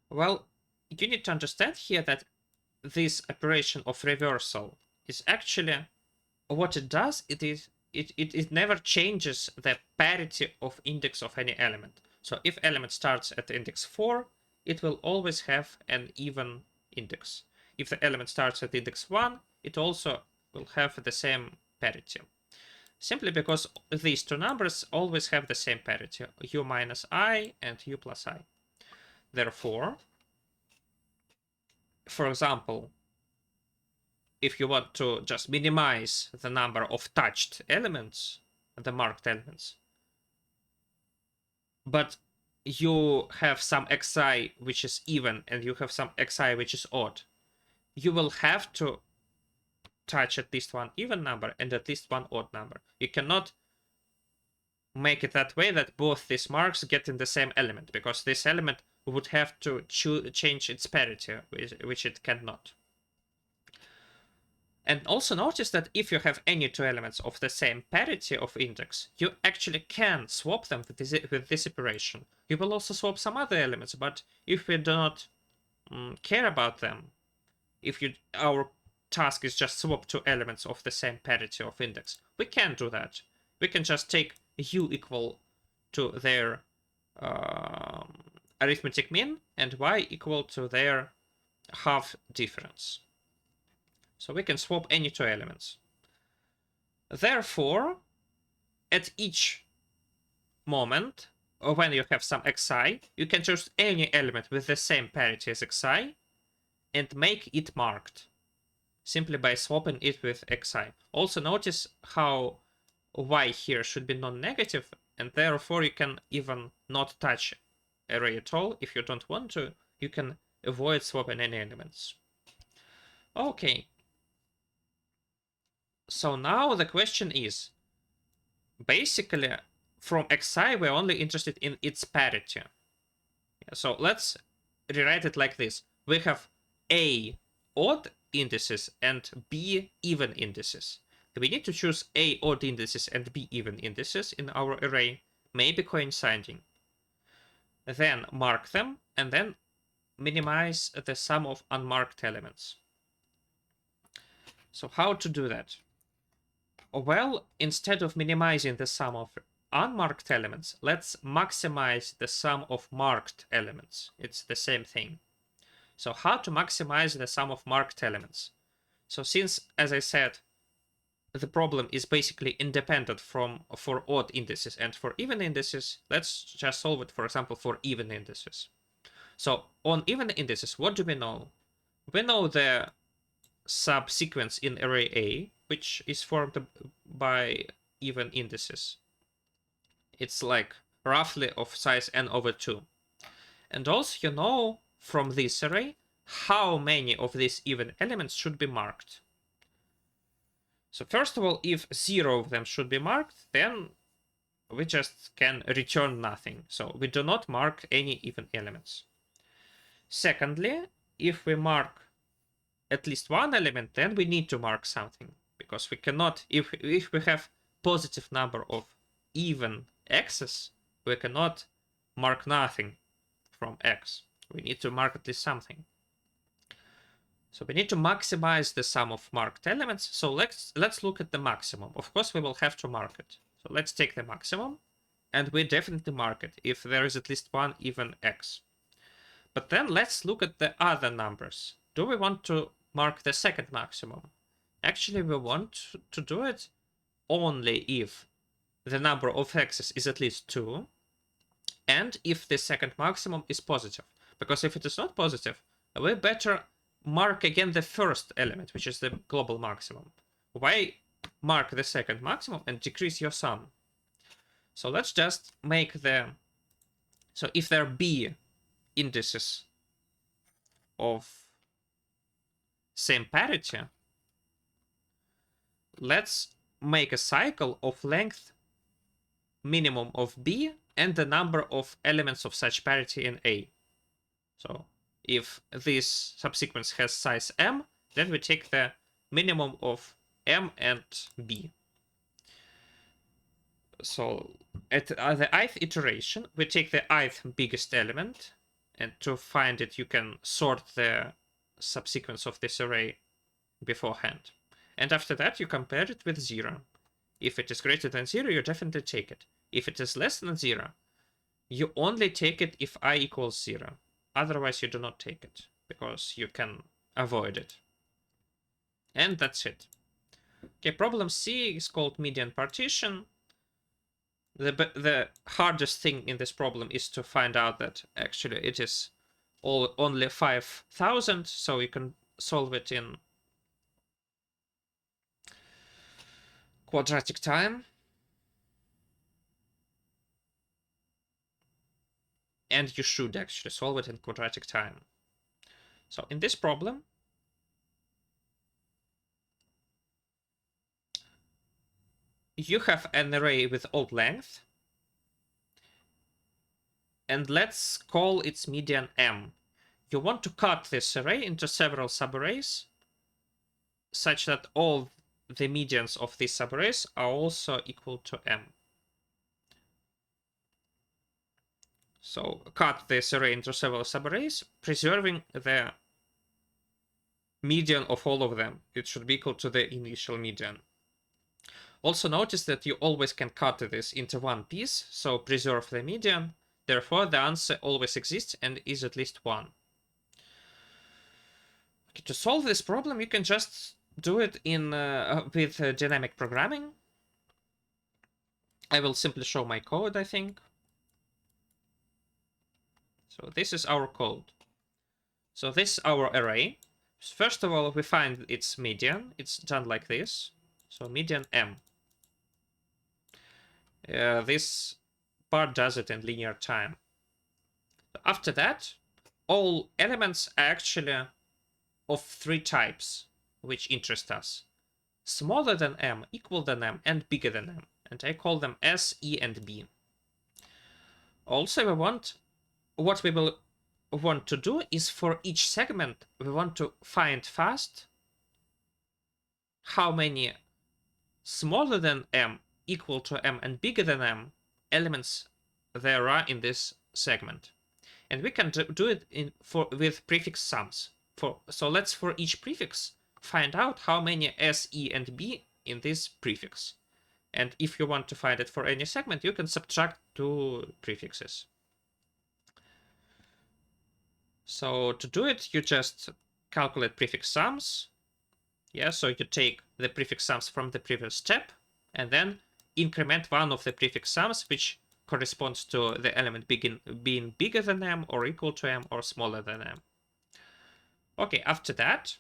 Well, you need to understand here that this operation of reversal is actually what it does. It never changes the parity of index of any element. So if element starts at index 4, it will always have an even index. If the element starts at index 1, it also will have the same parity. Simply because these two numbers always have the same parity, u minus I and u plus I. Therefore, for example, if you want to just minimize the number of touched elements, the marked elements, but you have some xi which is even and you have some xi which is odd, you will have to touch at least one even number and at least one odd number. You cannot make it that way that both these marks get in the same element, because this element would have to change its parity, which it cannot. And also notice that if you have any two elements of the same parity of index, you actually can swap them with this operation. You will also swap some other elements, but if we do not care about them, if our task is just swap two elements of the same parity of index, we can do that. We can just take u equal to their arithmetic mean and y equal to their half difference. So we can swap any two elements. Therefore, at each moment, or when you have some xi, you can choose any element with the same parity as xi and make it marked simply by swapping it with xi. Also notice how y here should be non-negative, and therefore you can even not touch array at all. If you don't want to, you can avoid swapping any elements. Okay. So now the question is, basically, from xi, we're only interested in its parity. So let's rewrite it like this. We have A odd indices and B even indices. We need to choose A odd indices and B even indices in our array, maybe coinciding. Then mark them, and then minimize the sum of unmarked elements. So how to do that? Well, instead of minimizing the sum of unmarked elements, let's maximize the sum of marked elements. It's the same thing. So how to maximize the sum of marked elements? So since, as I said, the problem is basically independent from for odd indices and for even indices, let's just solve it, for example, for even indices. So on even indices, what do we know? We know the subsequence in array A, which is formed by even indices. It's like roughly of size n over 2. And also you know from this array how many of these even elements should be marked. So first of all, if 0 of them should be marked, then we just can return nothing. So we do not mark any even elements. Secondly, if we mark at least one element, then we need to mark something, because we cannot, if we have positive number of even x's, we cannot mark nothing from x. We need to mark at least something. So we need to maximize the sum of marked elements. So let's look at the maximum. Of course, we will have to mark it. So let's take the maximum, and we definitely mark it if there is at least one even x. But then let's look at the other numbers. Do we want to mark the second maximum? Actually, we want to do it only if the number of x's is at least 2, and if the second maximum is positive. Because if it is not positive, we better mark again the first element, which is the global maximum. Why mark the second maximum and decrease your sum? So let's just make the... So if there be indices of same parity, let's make a cycle of length minimum of b and the number of elements of such parity in A. So if this subsequence has size m, then we take the minimum of m and b. So at the ith iteration, we take the ith biggest element, and to find it, you can sort the subsequence of this array beforehand. And after that, you compare it with 0. If it is greater than 0, you definitely take it. If it is less than 0, you only take it if I equals 0. Otherwise, you do not take it, because you can avoid it. And that's it. Okay, problem C is called median partition. The hardest thing in this problem is to find out that actually it is only 5,000, so you can solve it in quadratic time. And you should actually solve it in quadratic time. So in this problem, you have an array with odd length, and let's call its median m. You want to cut this array into several subarrays, such that all the medians of these subarrays are also equal to m. So cut this array into several subarrays, preserving the median of all of them. It should be equal to the initial median. Also notice that you always can cut this into one piece, so preserve the median. Therefore, the answer always exists and is at least 1. Okay, to solve this problem, you can just do it in with dynamic programming. I will simply show my code, I think. So this is our code. So this is our array. First of all, we find its median. It's done like this. So median m. This part does it in linear time. After that, all elements are actually of 3 types, which interest us. Smaller than m, equal than m, and bigger than m. And I call them S, E, and B. Also, what we will want to do is for each segment, we want to find fast how many smaller than m, equal to m, and bigger than m elements there are in this segment. And we can do it with prefix sums. So let's for each prefix find out how many S, E, and B in this prefix. And if you want to find it for any segment, you can subtract 2 prefixes. So to do it, you just calculate prefix sums. Yeah, so you take the prefix sums from the previous step and then increment one of the prefix sums, which corresponds to the element being bigger than m or equal to m or smaller than m. Okay, after that,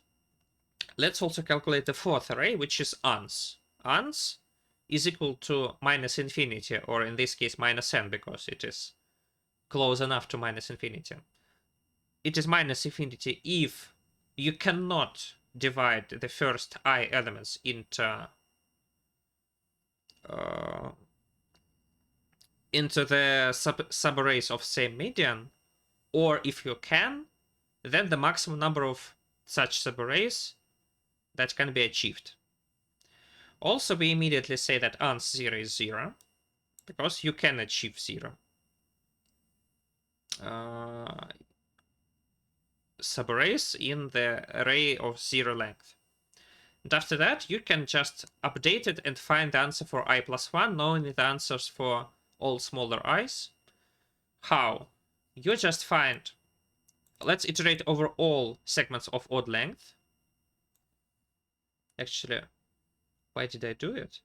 let's also calculate the fourth array, which is uns. Uns is equal to minus infinity, or in this case minus n, because it is close enough to minus infinity. It is minus infinity if you cannot divide the first I elements into the subarrays of same median, or if you can, then the maximum number of such subarrays that can be achieved. Also, we immediately say that uns 0 is 0, because you can achieve 0. Subarrays in the array of 0 length. And after that, you can just update it and find the answer for I plus 1, knowing the answers for all smaller i's. How? You just find, let's iterate over all segments of odd length. Actually, why did I do it?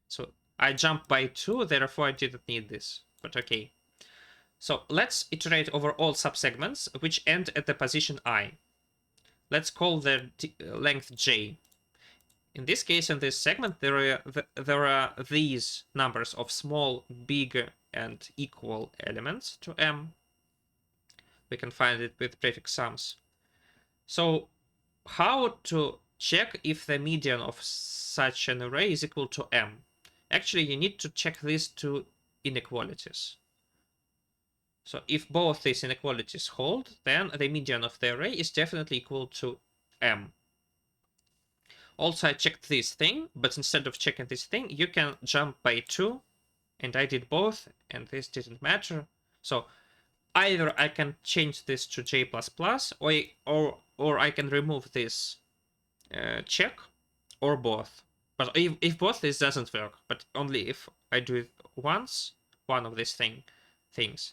So I jumped by 2, therefore I didn't need this, but okay. So let's iterate over all subsegments which end at the position I. Let's call the length j. In this case, in this segment, there are these numbers of small, big, and equal elements to m. We can find it with prefix sums. So how to check if the median of such an array is equal to m? Actually, you need to check these two inequalities. So if both these inequalities hold, then the median of the array is definitely equal to m. Also, I checked this thing, but instead of checking this thing, you can jump by 2, and I did both, and this didn't matter. So either I can change this to j++, or I can remove this check, or both. But if both, this doesn't work, but only if I do it once, one of these things,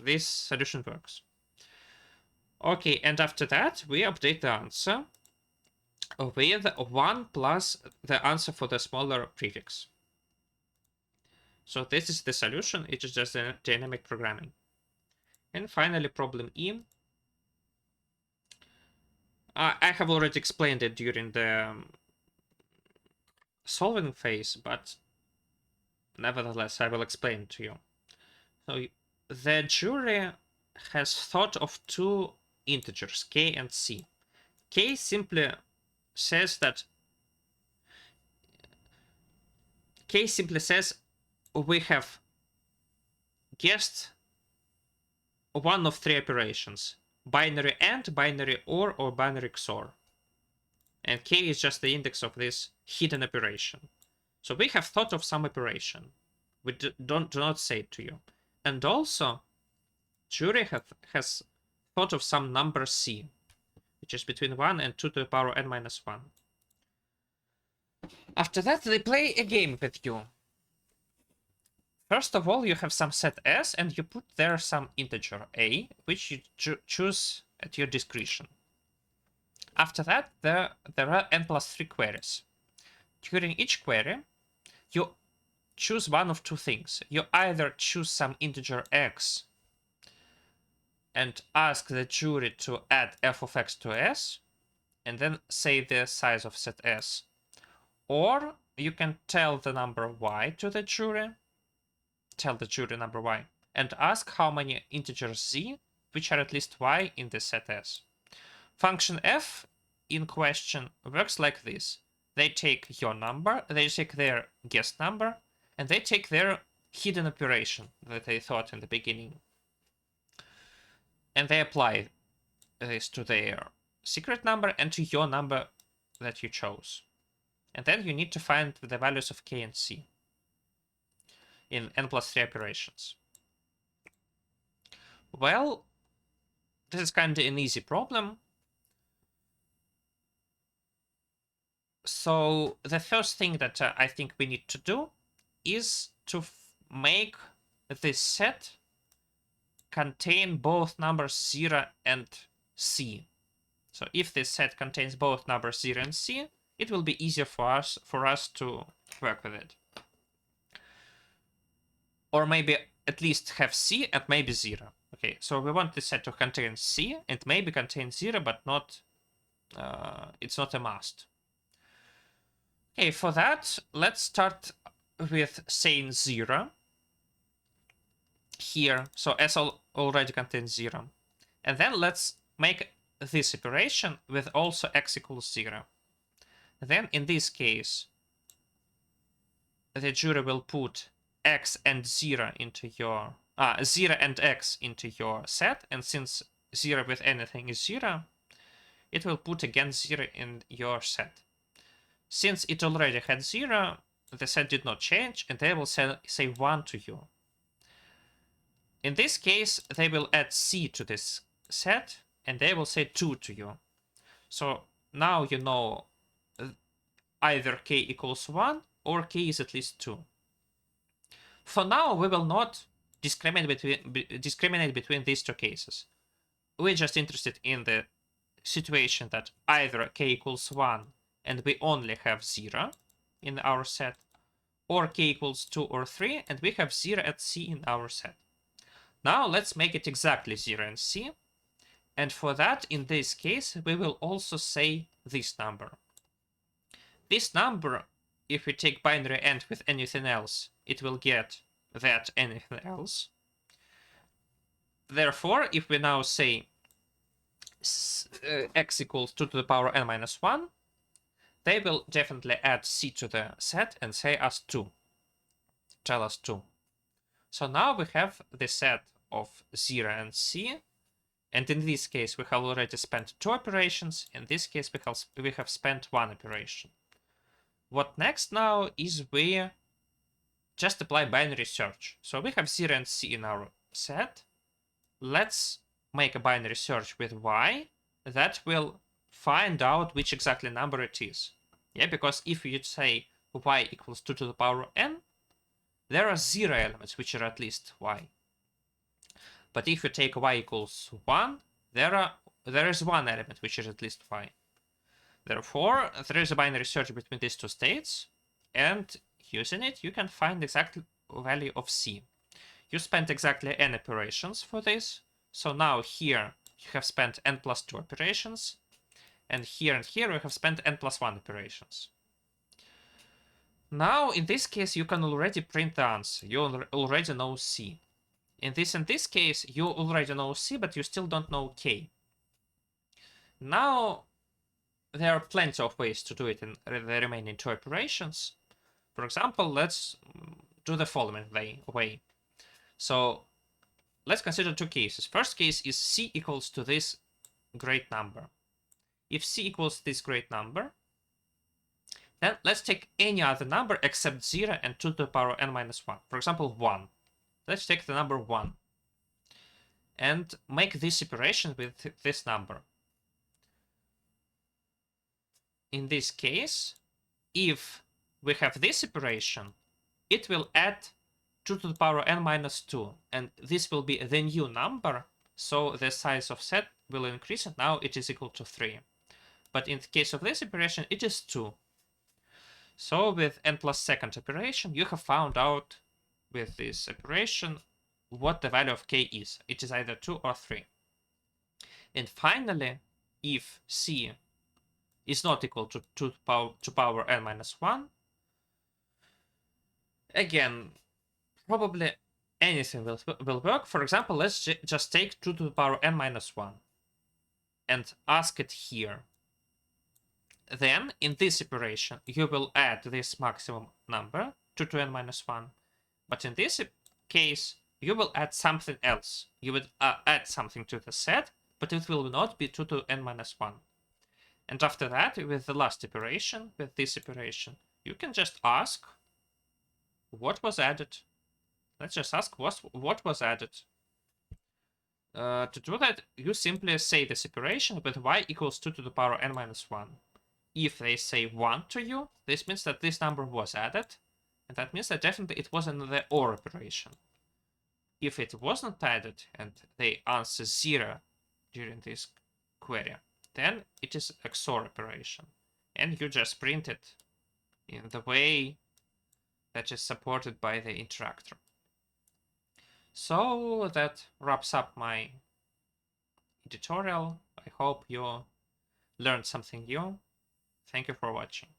this solution works. Okay, and after that, we update the answer with 1 plus the answer for the smaller prefix. So this is the solution, it is just a dynamic programming. And finally, problem E. I have already explained it during the solving phase, but nevertheless, I will explain it to you. So the jury has thought of two integers, k and c. K simply says we have guessed one of three operations: binary AND, binary or binary XOR. And k is just the index of this hidden operation. So we have thought of some operation. We do not say it to you. And also, jury has thought of some number c, which is between 1 and 2 to the power n minus 1. After that, they play a game with you. First of all, you have some set S, and you put there some integer a, which you choose at your discretion. After that, there are n plus 3 queries. During each query, you choose one of two things. You either choose some integer x and ask the jury to add f of x to S, and then say the size of set S. Or you can tell the number y to the jury, number y, and ask how many integers z, which are at least y, in the set S. Function f in question works like this. They take your number, they take their guessed number, and they take their hidden operation that they thought in the beginning. And they apply this to their secret number and to your number that you chose. And then you need to find the values of k and c in n plus 3 operations. Well, this is kind of an easy problem. So the first thing that I think we need to do is to make this set contain both numbers 0 and C. So if this set contains both numbers 0 and C, it will be easier for us to work with it. Or maybe at least have C and maybe 0. Okay, so we want this set to contain C and maybe contain 0, but not it's not a must. Okay, for that, let's start with saying 0 here. So S already contains 0. And then let's make this operation with also x equals 0. Then in this case, the jury will put x and 0 into your 0 and x into your set, and since 0 with anything is 0, it will put again 0 in your set. Since it already had 0, the set did not change, and they will say 1 to you. In this case, they will add C to this set, and they will say 2 to you. So now you know either k equals 1 or k is at least 2. For now, we will not discriminate between these two cases. We're just interested in the situation that either k equals 1 and we only have 0 in our set, or k equals 2 or 3 and we have 0 at C in our set. Now let's make it exactly 0 and C. And for that, in this case, we will also say this number. This number, if we take binary AND with anything else, it will get that anything else. Therefore, if we now say x equals 2 to the power n minus 1, they will definitely add C to the set and say us 2. Tell us 2. So now we have the set of 0 and C. And in this case, we have already spent 2 operations. In this case, we have spent 1 operation. What next now is we just apply binary search. So we have 0 and C in our set. Let's make a binary search with Y that will find out which exactly number it is. Yeah, because if you say Y equals 2 to the power n, there are 0 elements which are at least Y. But if you take Y equals 1, there is 1 element which is at least Y. Therefore, there is a binary search between these two states, and using it, you can find the exact value of C. You spent exactly n operations for this, so now here you have spent n plus 2 operations, and here you have spent n plus 1 operations. Now, in this case, you can already print the answer. You already know C. In this case, you already know C, but you still don't know K. Now, there are plenty of ways to do it in the remaining 2 operations. For example, let's do the following way. So let's consider 2 cases. First case is C equals to this great number. If C equals this great number, then let's take any other number except 0 and 2 to the power n minus 1. For example, 1. Let's take the number 1 and make this operation with this number. In this case, if we have this operation, it will add 2 to the power n minus 2, and this will be the new number, so the size of set will increase, and now it is equal to 3. But in the case of this operation, it is 2. So with n plus second operation, you have found out with this operation what the value of k is. It is either 2 or 3. And finally, if C is not equal to 2 to power n minus 1, again, probably anything will work. For example, let's just take 2 to the power n minus 1 and ask it here. Then, in this operation, you will add this maximum number, 2 to n minus 1. But in this case, you will add something else. You would add something to the set, but it will not be 2 to n minus 1. And after that, with the last operation, with this operation, you can just ask what was added. Let's just ask what was added. To do that, you simply say this operation with y equals 2 to the power n minus 1. If they say 1 to you, this means that this number was added, and that means that definitely it was in the OR operation. If it wasn't added and they answer 0 during this query. Then it is XOR operation, and you just print it in the way that is supported by the interactor. So that wraps up my editorial. I hope you learned something new. Thank you for watching.